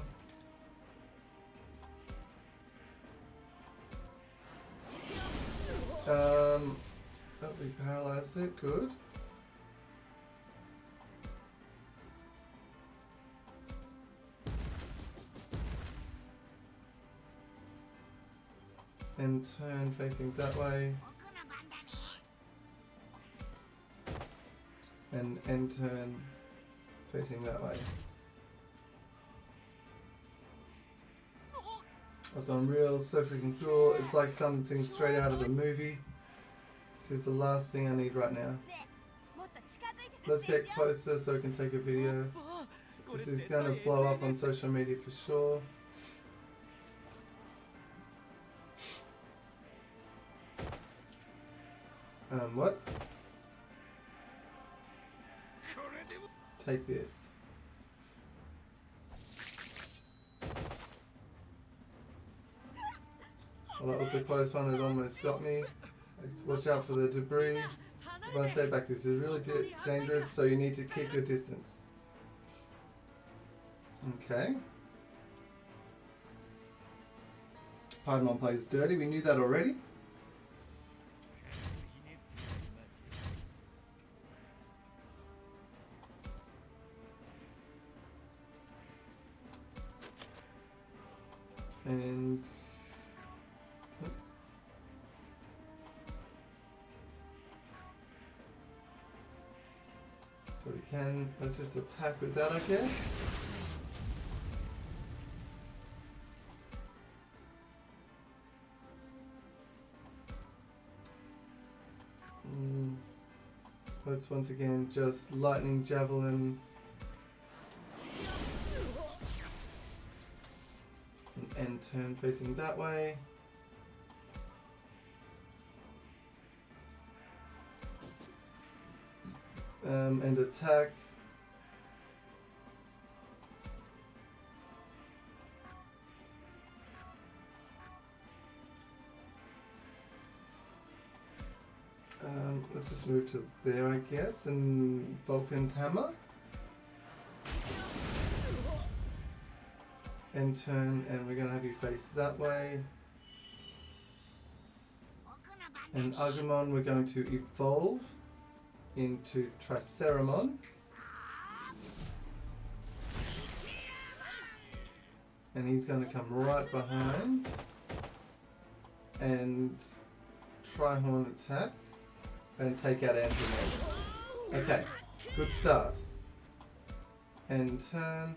Oh, we paralyzed it, good. And turn facing that way. And end turn facing that way. That's unreal, so freaking cool. It's like something straight out of a movie. This is the last thing I need right now. Let's get closer so I can take a video. This is gonna blow up on social media for sure. What? Take this. Well, that was a close one, it almost got me. Just watch out for the debris. If I stay back, this is really dangerous, so you need to keep your distance. Okay. Paimon plays dirty, we knew that already. And so we can, let's just attack with that, I guess. Let's once again just lightning javelin. And turn facing that way. And attack. Let's just move to there, I guess, and Vulcan's hammer. And turn, and we're going to have you face that way. And Aggron, we're going to evolve into Triceramon. And he's going to come right behind and Trihorn attack and take out Andromon. Okay, good start. And turn.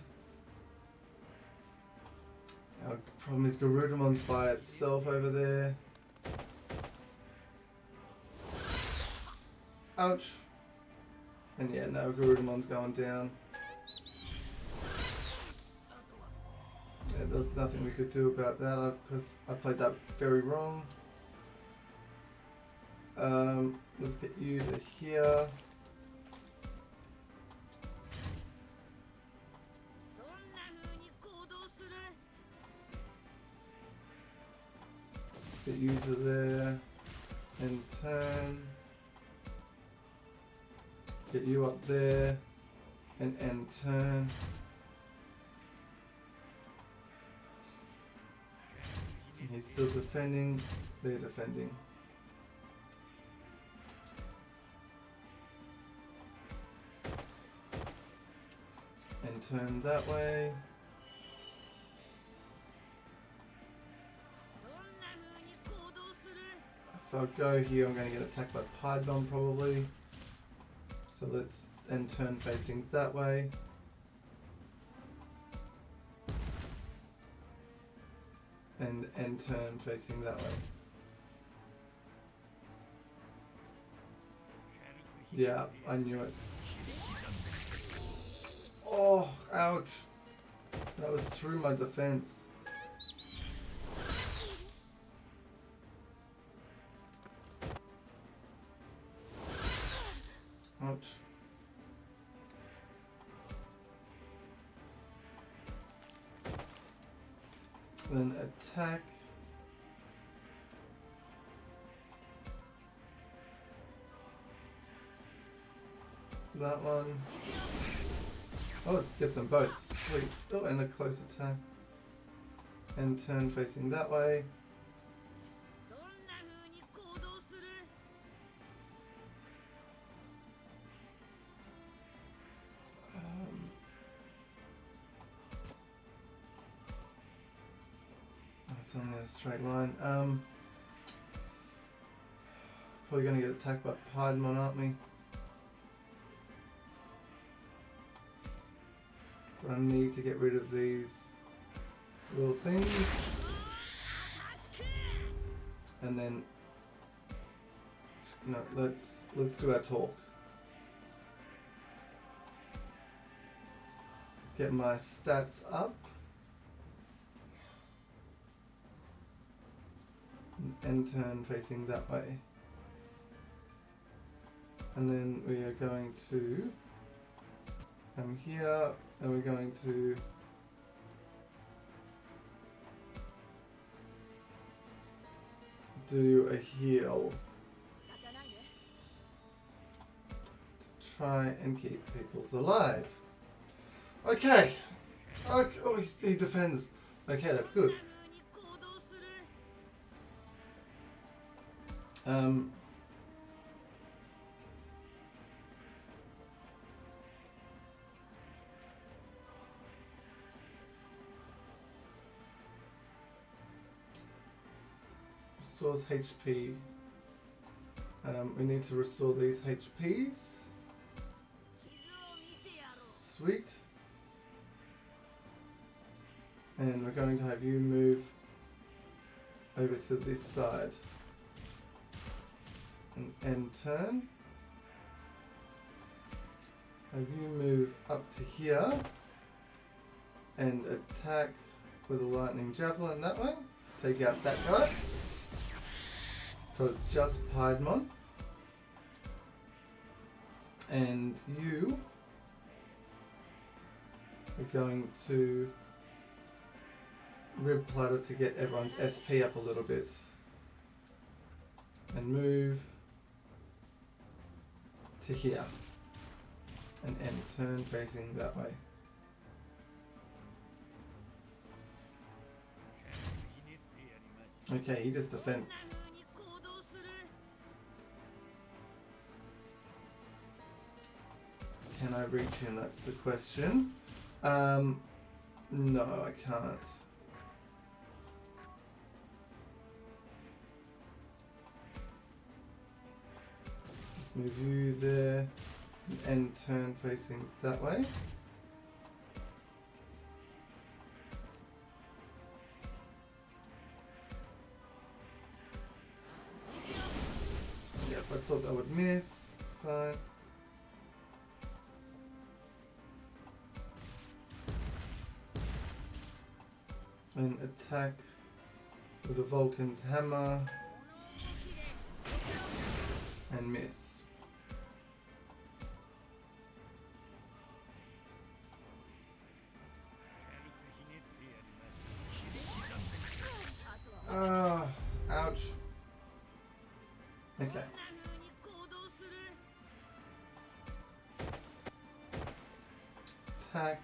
Our problem is Garudamon's by itself over there. Ouch. And yeah, no, Garudamon's going down. Yeah, there's nothing we could do about that because I played that very wrong. Let's get you to here. Get you to there and turn. Get you up there and end turn. And he's still defending. They're defending. And turn that way. if I go here, I'm going to get attacked by Piedmon probably. So let's end turn facing that way. And end turn facing that way. Yeah, I knew it. Oh, ouch. That was through my defense. Ouch. Then attack. That one. Oh, it gets them both. Sweet. Oh, and a close attack. And turn facing that way. It's only a straight line. Probably going to get attacked by Piedmon, aren't we? But I need to get rid of these little things. And then, no, let's do our talk. Get my stats up. End turn facing that way. And then we are going to come here and we're going to do a heal to try and keep people alive. Okay. Oh, he defends. Okay, that's good. Restores HP. We need to restore these HPs. Sweet. And we're going to have you move over to this side. And end turn. Have you move up to here and attack with a lightning javelin that way. Take out that guy. So it's just Piedmon. And you are going to rib platter to get everyone's SP up a little bit. And move to here. And end turn facing that way. Okay, he just defends. Can I reach him? That's the question. No, I can't. Just move you there and turn facing that way. Yep, I thought that would miss. Fine. And attack with the Vulcan's hammer and miss. Ah, ouch. Okay. Attack.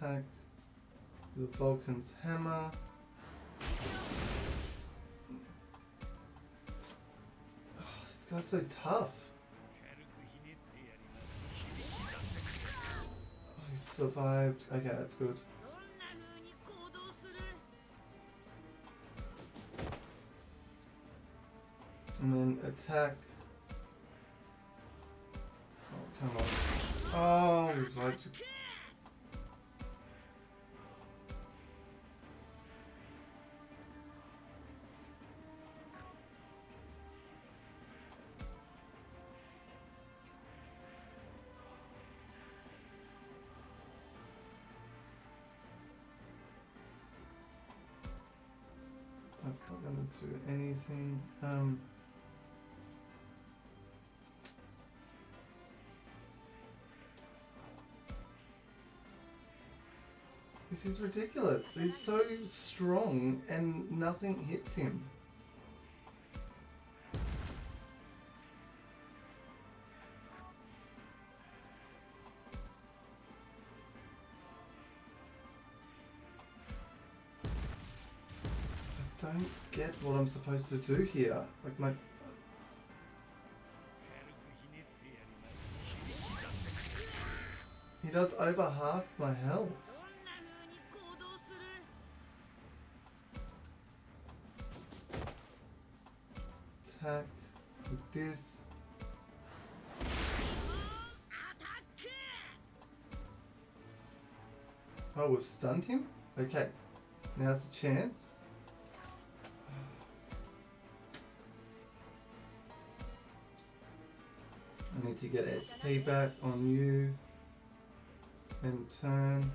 Attack the Vulcan's hammer. Oh, this guy's so tough. Oh, he survived. Okay, that's good. And then attack. Oh, come on. Oh, we'd like to... That's not going to do anything. This is ridiculous. He's so strong and nothing hits him. I don't get what I'm supposed to do here. Like my... He does over half my health. Attack with this. Oh, we've stunned him? Okay. Now's the chance. I need to get SP back on you. And turn.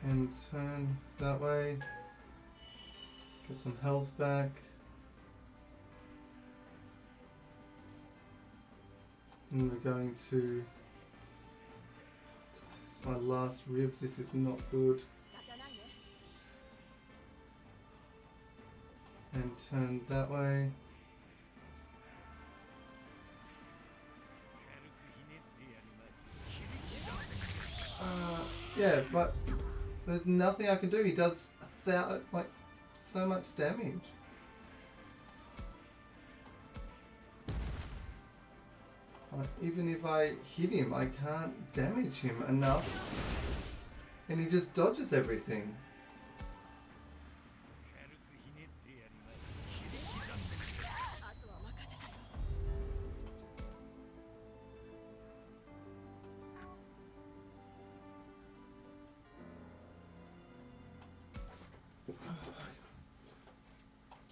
And turn that way. Get some health back. And we're going to... God, this is my last ribs, this is not good. And turn that way. Yeah, but there's nothing I can do. He does like so much damage. Like, even if I hit him, I can't damage him enough. And he just dodges everything.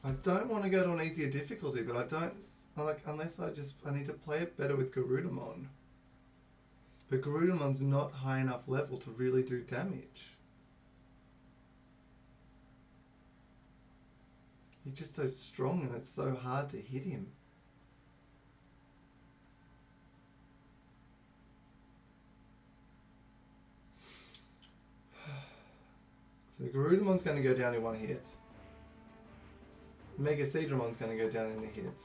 I don't want to go to an easier difficulty, but I don't like unless I need to play it better with Garudamon. But Garudamon's not high enough level to really do damage. He's just so strong and it's so hard to hit him. So Garudamon's going to go down in one hit. Mikeyy's going to go down in a hit.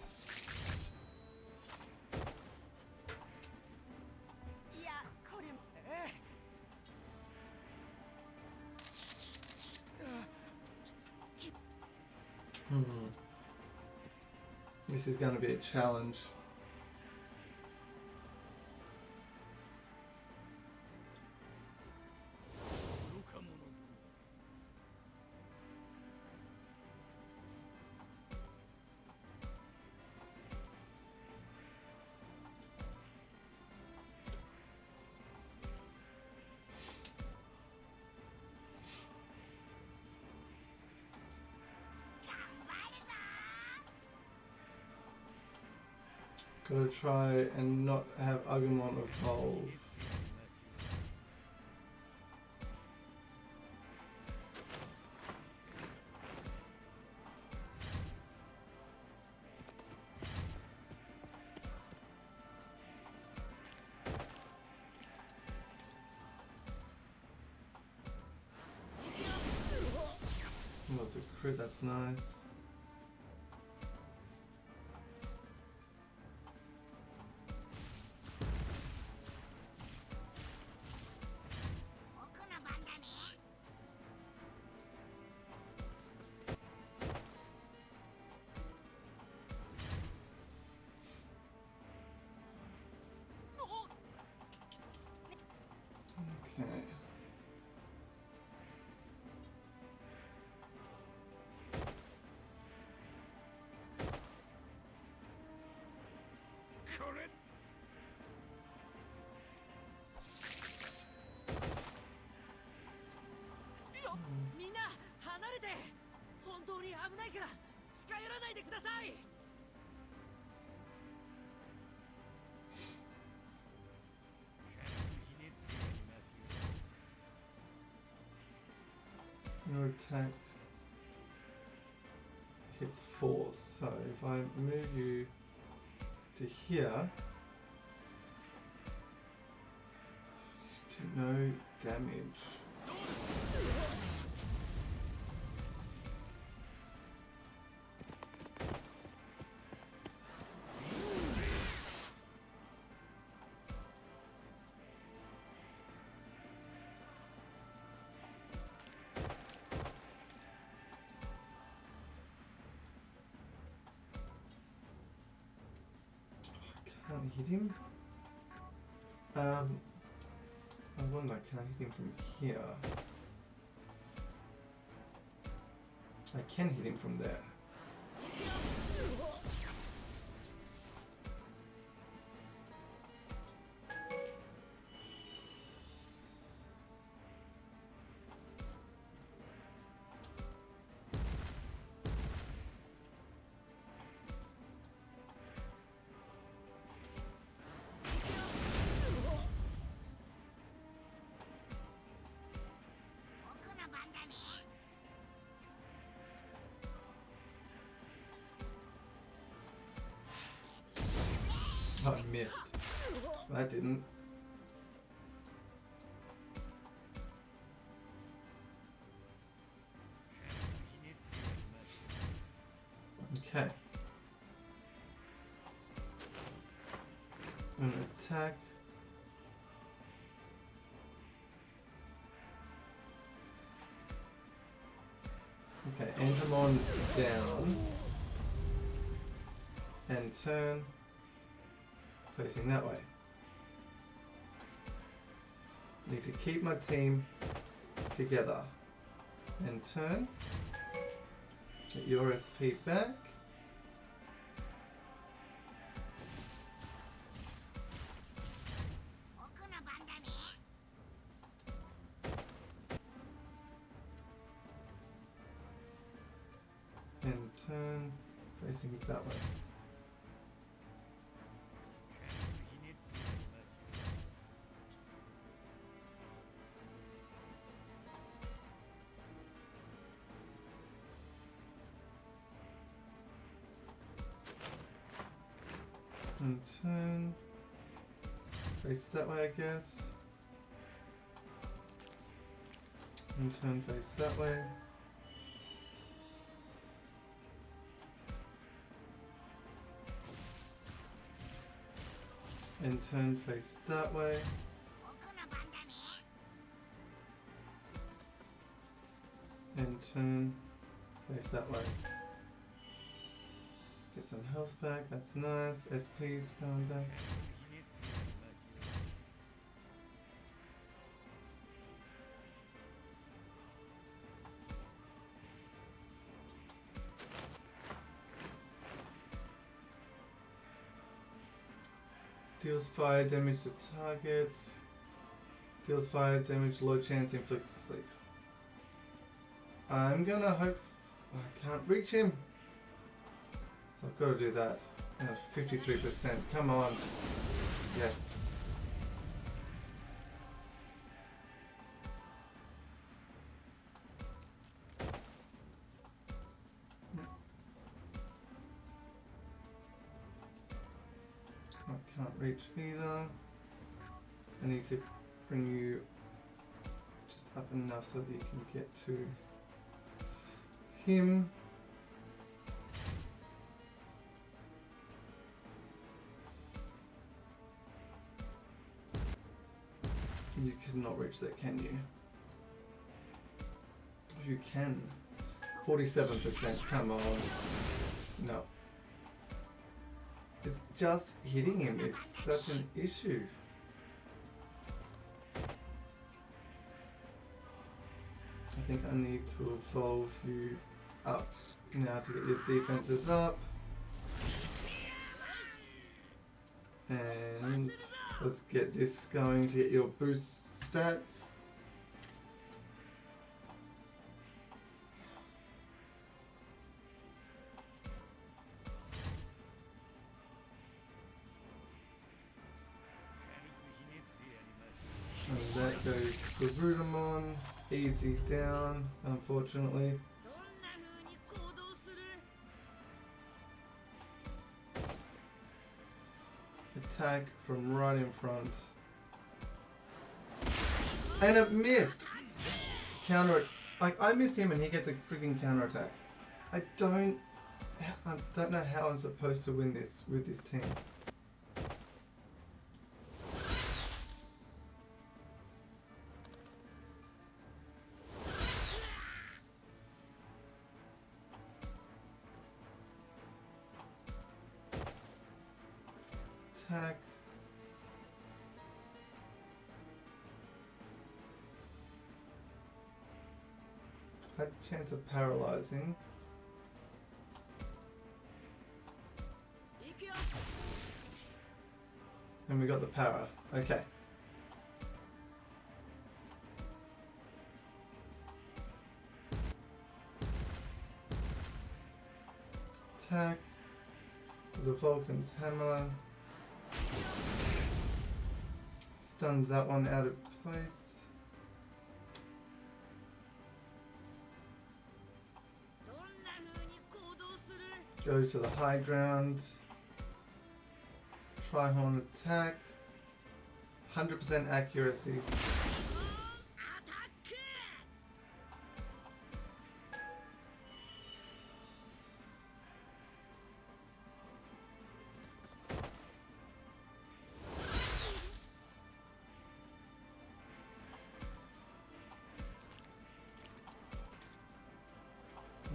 This is going to be a challenge. Gotta try and not have Aggron evolve. was a crit, that's nice. Okay. Your attack hits 4, so if I move you to here, you do no damage. Can't hit him. I wonder, can I hit him from here? I can hit him from there. Oh, I missed. That didn't. Okay. An attack. Okay, Aggron down. And turn. Facing that way. Need to keep my team together. And turn. Get your SP back. And turn. Facing it that way. And turn. Face that way, I guess. And turn face that way. And turn face that way. And turn face that way. Get some health back, that's nice. SP's coming back. Deals fire damage to target. Deals fire damage, low chance, inflicts sleep. I'm gonna hope I can't reach him. So I've got to do that. 53%. Come on. Yes. I can't reach either. I need to bring you just up enough so that you can get to him. You cannot reach that, can you? You can. 47%, come on. No. It's just hitting him is such an issue. I think I need to evolve you up now to get your defenses up. And let's get this going to get your boost stats. And that goes for Rudimon. Easy down, unfortunately. Attack from right in front. And it missed! Counter, like I miss him and he gets a freaking counter attack. I don't know how I'm supposed to win this with this team. Attack. Had a chance of paralyzing. And we got the para. Okay. Attack. The Vulcan's hammer. Stunned that one out of place. Go to the high ground. Tri-horn attack. 100% accuracy.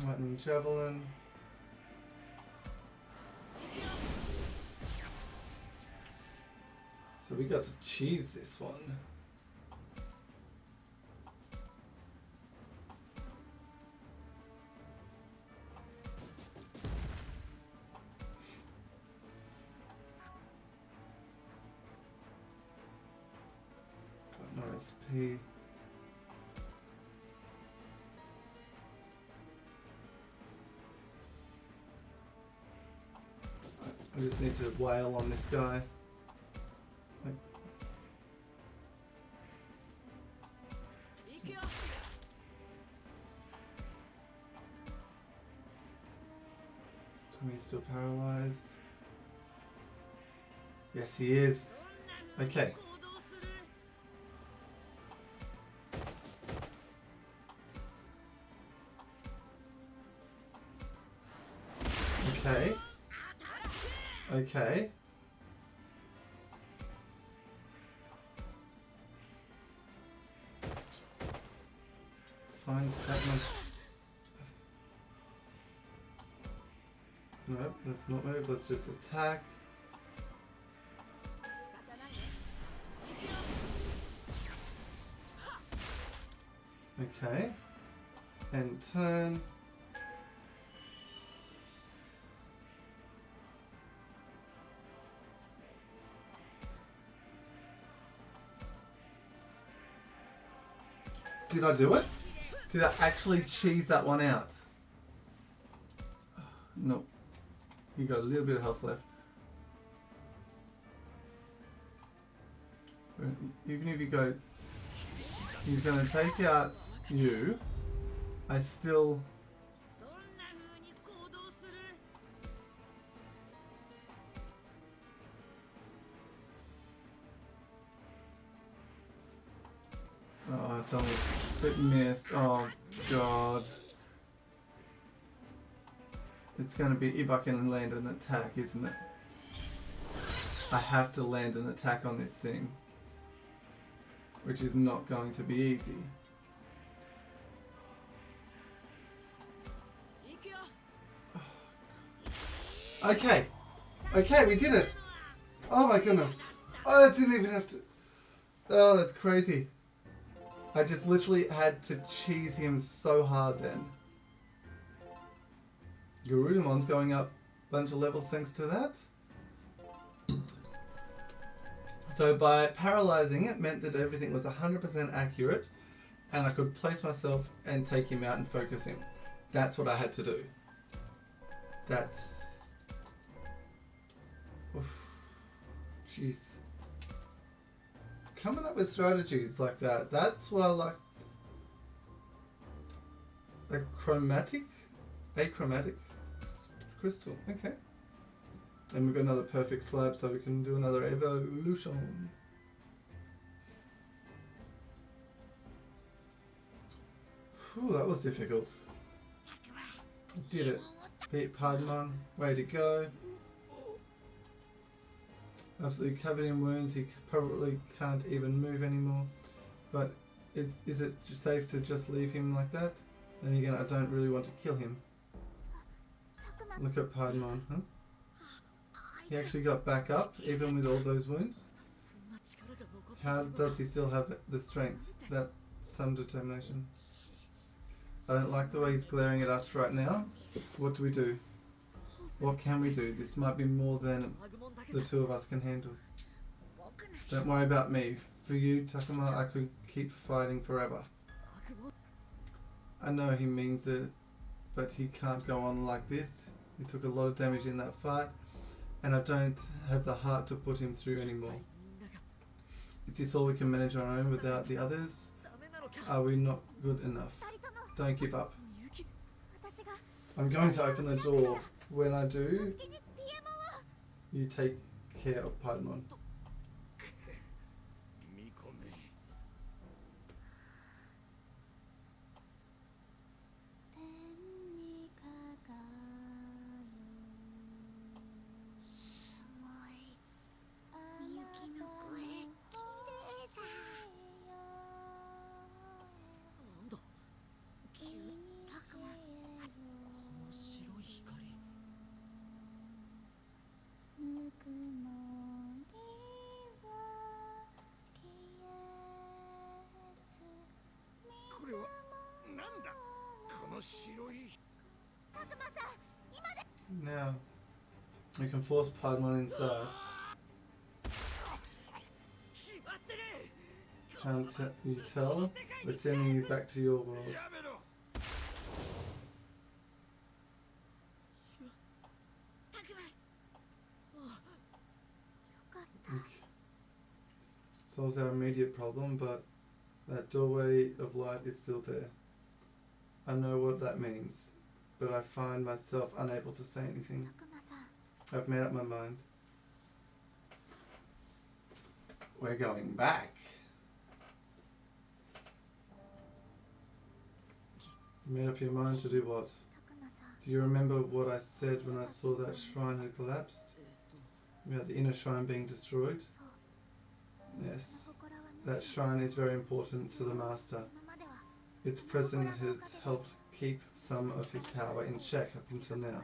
Lightning Javelin. So we got to cheese this one. Got no SP. I just need to wail on this guy. Tommy's still paralyzed. Yes, he is. Okay. Okay. Okay. It's fine. It's that much. Nope, let's not move. Let's just attack. Okay. And turn. Did I do it? Did I actually cheese that one out? Nope. You got a little bit of health left. Even if you go, he's going to take out you. I still. Oh, it's only a bit missed. Oh, God. It's going to be if I can land an attack, isn't it? I have to land an attack on this thing, which is not going to be easy. Okay. Okay, we did it. Oh my goodness. Oh, I didn't even have to... Oh, that's crazy. I just literally had to cheese him so hard then. Garudamon's going up a bunch of levels thanks to that. So by paralyzing it meant that everything was 100% accurate and I could place myself and take him out and focus him. That's what I had to do. That's... Oof. Jeez. Coming up with strategies like that, that's what I like. Achromatic crystal, okay. And we've got another perfect slab so we can do another evolution. Whew, that was difficult. Did it. Beat Paimon, way to go. Absolutely covered in wounds, he probably can't even move anymore. But is it safe to just leave him like that? Then again, I don't really want to kill him. Look at Paimon, huh? He actually got back up, even with all those wounds. How does he still have the strength? That's some determination. I don't like the way he's glaring at us right now. What do we do? What can we do? This might be more than the two of us can handle. Don't worry about me. For you, Takuma, I could keep fighting forever. I know he means it, but he can't go on like this. He took a lot of damage in that fight, and I don't have the heart to put him through anymore. Is this all we can manage on our own without the others? Are we not good enough? Don't give up. I'm going to open the door. When I do, you take care of Paimon. Now, we can force Paimon inside. Can't you tell? We're sending you back to your world. Okay. Solves our immediate problem, but that doorway of light is still there. I know what that means, but I find myself unable to say anything. I've made up my mind. We're going back. You made up your mind to do what? Do you remember what I said when I saw that shrine had collapsed? About the inner shrine being destroyed? Yes. That shrine is very important to the Master. Its presence has helped keep some of his power in check up until now.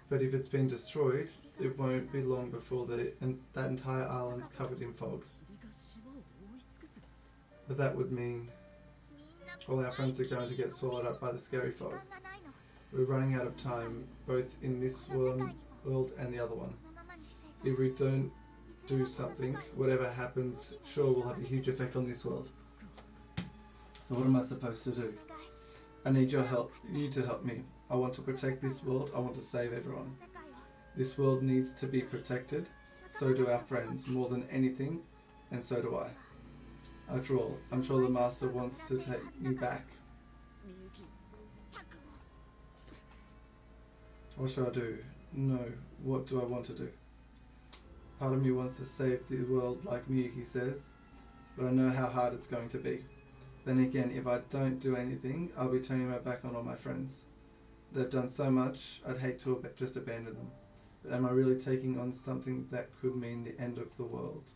But if it's been destroyed, it won't be long before that entire island's covered in fog. But that would mean all our friends are going to get swallowed up by the scary fog. We're running out of time, both in this world and the other one. If we don't do something, whatever happens, sure will have a huge effect on this world. So what am I supposed to do? I need your help. You to help me. I want to protect this world. I want to save everyone. This world needs to be protected. So do our friends, more than anything, and so do I. After all, I'm sure the Master wants to take me back. What should I do? No. What do I want to do? Part of me wants to save the world like Mikeyyy says, but I know how hard it's going to be. Then again, if I don't do anything, I'll be turning my back on all my friends. They've done so much, I'd hate to just abandon them. But am I really taking on something that could mean the end of the world?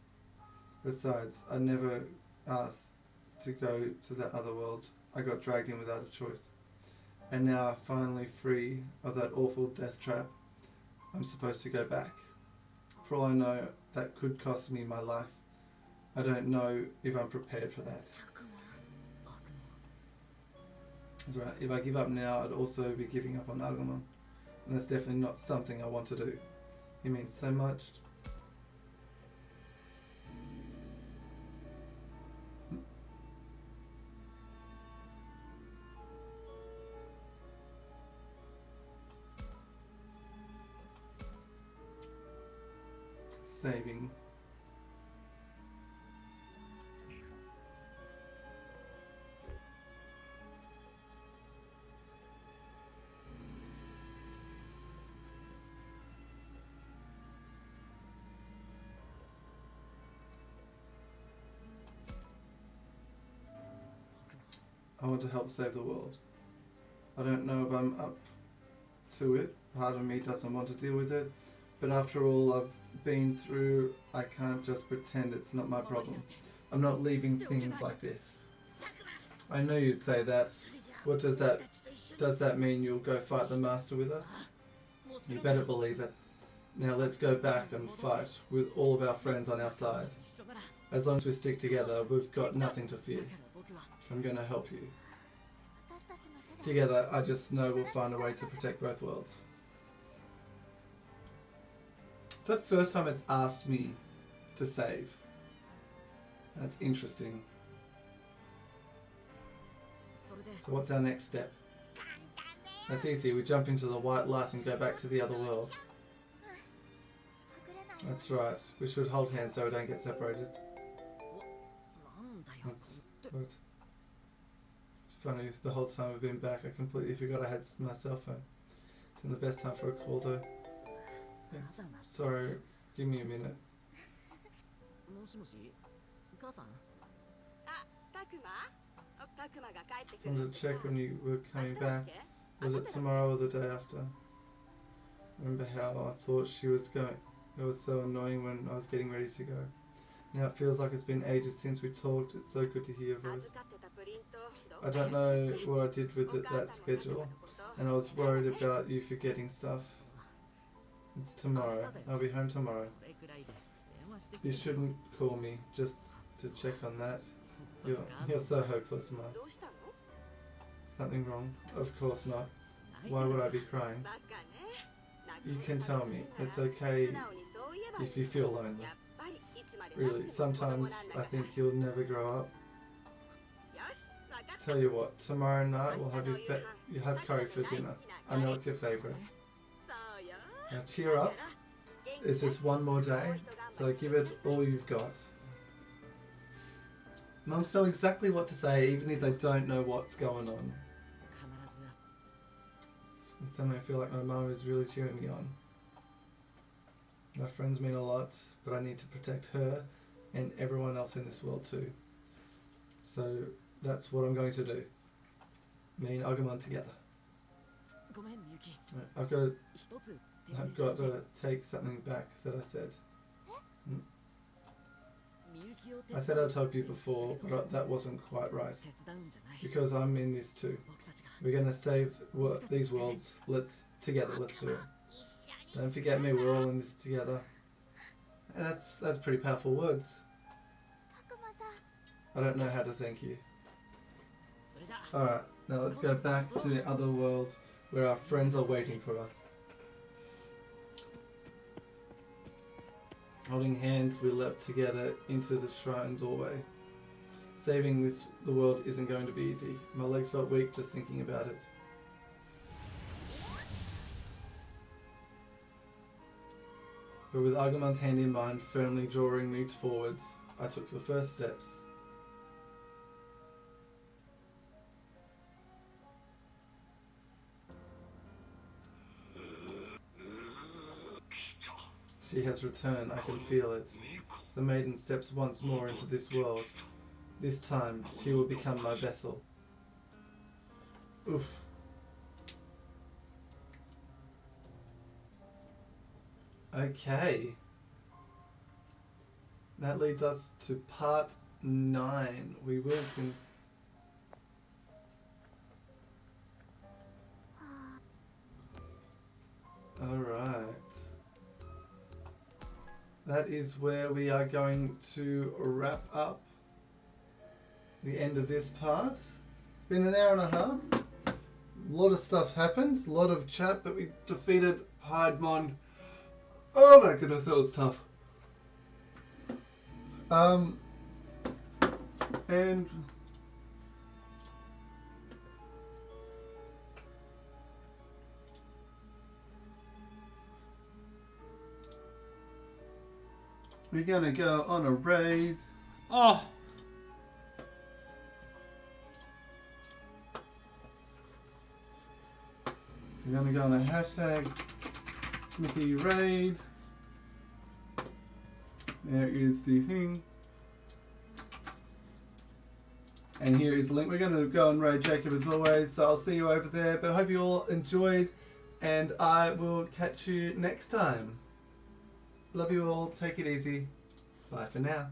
Besides, I never asked to go to that other world. I got dragged in without a choice. And now I'm finally free of that awful death trap. I'm supposed to go back. For all I know, that could cost me my life. I don't know if I'm prepared for that. That's right. If I give up now, I'd also be giving up on Aggron. And that's definitely not something I want to do. He means so much. Saving. I want to help save the world. I don't know if I'm up to it. Part of me doesn't want to deal with it. But after all I've been through, I can't just pretend it's not my problem. I'm not leaving things like this. I know you'd say that. What does that mean you'll go fight the master with us? You better believe it. Now let's go back and fight with all of our friends on our side. As long as we stick together, we've got nothing to fear. I'm going to help you. Together, I just know we'll find a way to protect both worlds. It's the first time it's asked me to save. That's interesting. So what's our next step? That's easy. We jump into the white light and go back to the other world. That's right. We should hold hands so we don't get separated. That's what? It's funny, the whole time I've been back I completely forgot I had my cell phone. It's in the best time for a call though. Yes. Sorry, give me a minute. Just wanted to check when you were coming back. Was it tomorrow or the day after? Remember how I thought she was going? It was so annoying when I was getting ready to go. Now it feels like it's been ages since we talked. It's so good to hear your voice. I don't know what I did with that schedule, and I was worried about you forgetting stuff. It's tomorrow. I'll be home tomorrow. You shouldn't call me just to check on that. You're so hopeless, Mom. Something wrong? Of course not. Why would I be crying? You can tell me. It's okay if you feel lonely. Really, sometimes I think you'll never grow up. Tell you what, tomorrow night we'll have you have curry for dinner. I know it's your favourite. Now cheer up. It's just one more day, so give it all you've got. Mums know exactly what to say, even if they don't know what's going on. Sometimes I feel like my mum is really cheering me on. My friends mean a lot, but I need to protect her and everyone else in this world too. So that's what I'm going to do. Me and Aggron together. I've got to take something back that I said. I said I'd help you before, but that wasn't quite right. Because I'm in this too. We're going to save these worlds. Let's do it. Don't forget me, we're all in this together. And that's pretty powerful words. I don't know how to thank you. Alright, now let's go back to the other world where our friends are waiting for us. Holding hands, we leapt together into the shrine doorway. Saving the world isn't going to be easy. My legs felt weak just thinking about it. But with Aggron's hand in mine, firmly drawing me forwards, I took the first steps. She has returned, I can feel it. The maiden steps once more into this world. This time, she will become my vessel. Oof. Okay. That leads us to part 9. We will Alright. That is where we are going to wrap up the end of this part. It's been an hour and a half. A lot of stuff's happened. A lot of chat, but we defeated Piedmon. Oh my goodness, that was tough. And we're gonna go on a raid. Oh! So we're gonna go on a hashtag Mikeyyy raid. There is the thing. And here is the link. We're going to go and raid Jacob as always, so I'll see you over there. But I hope you all enjoyed, and I will catch you next time. Love you all. Take it easy. Bye for now.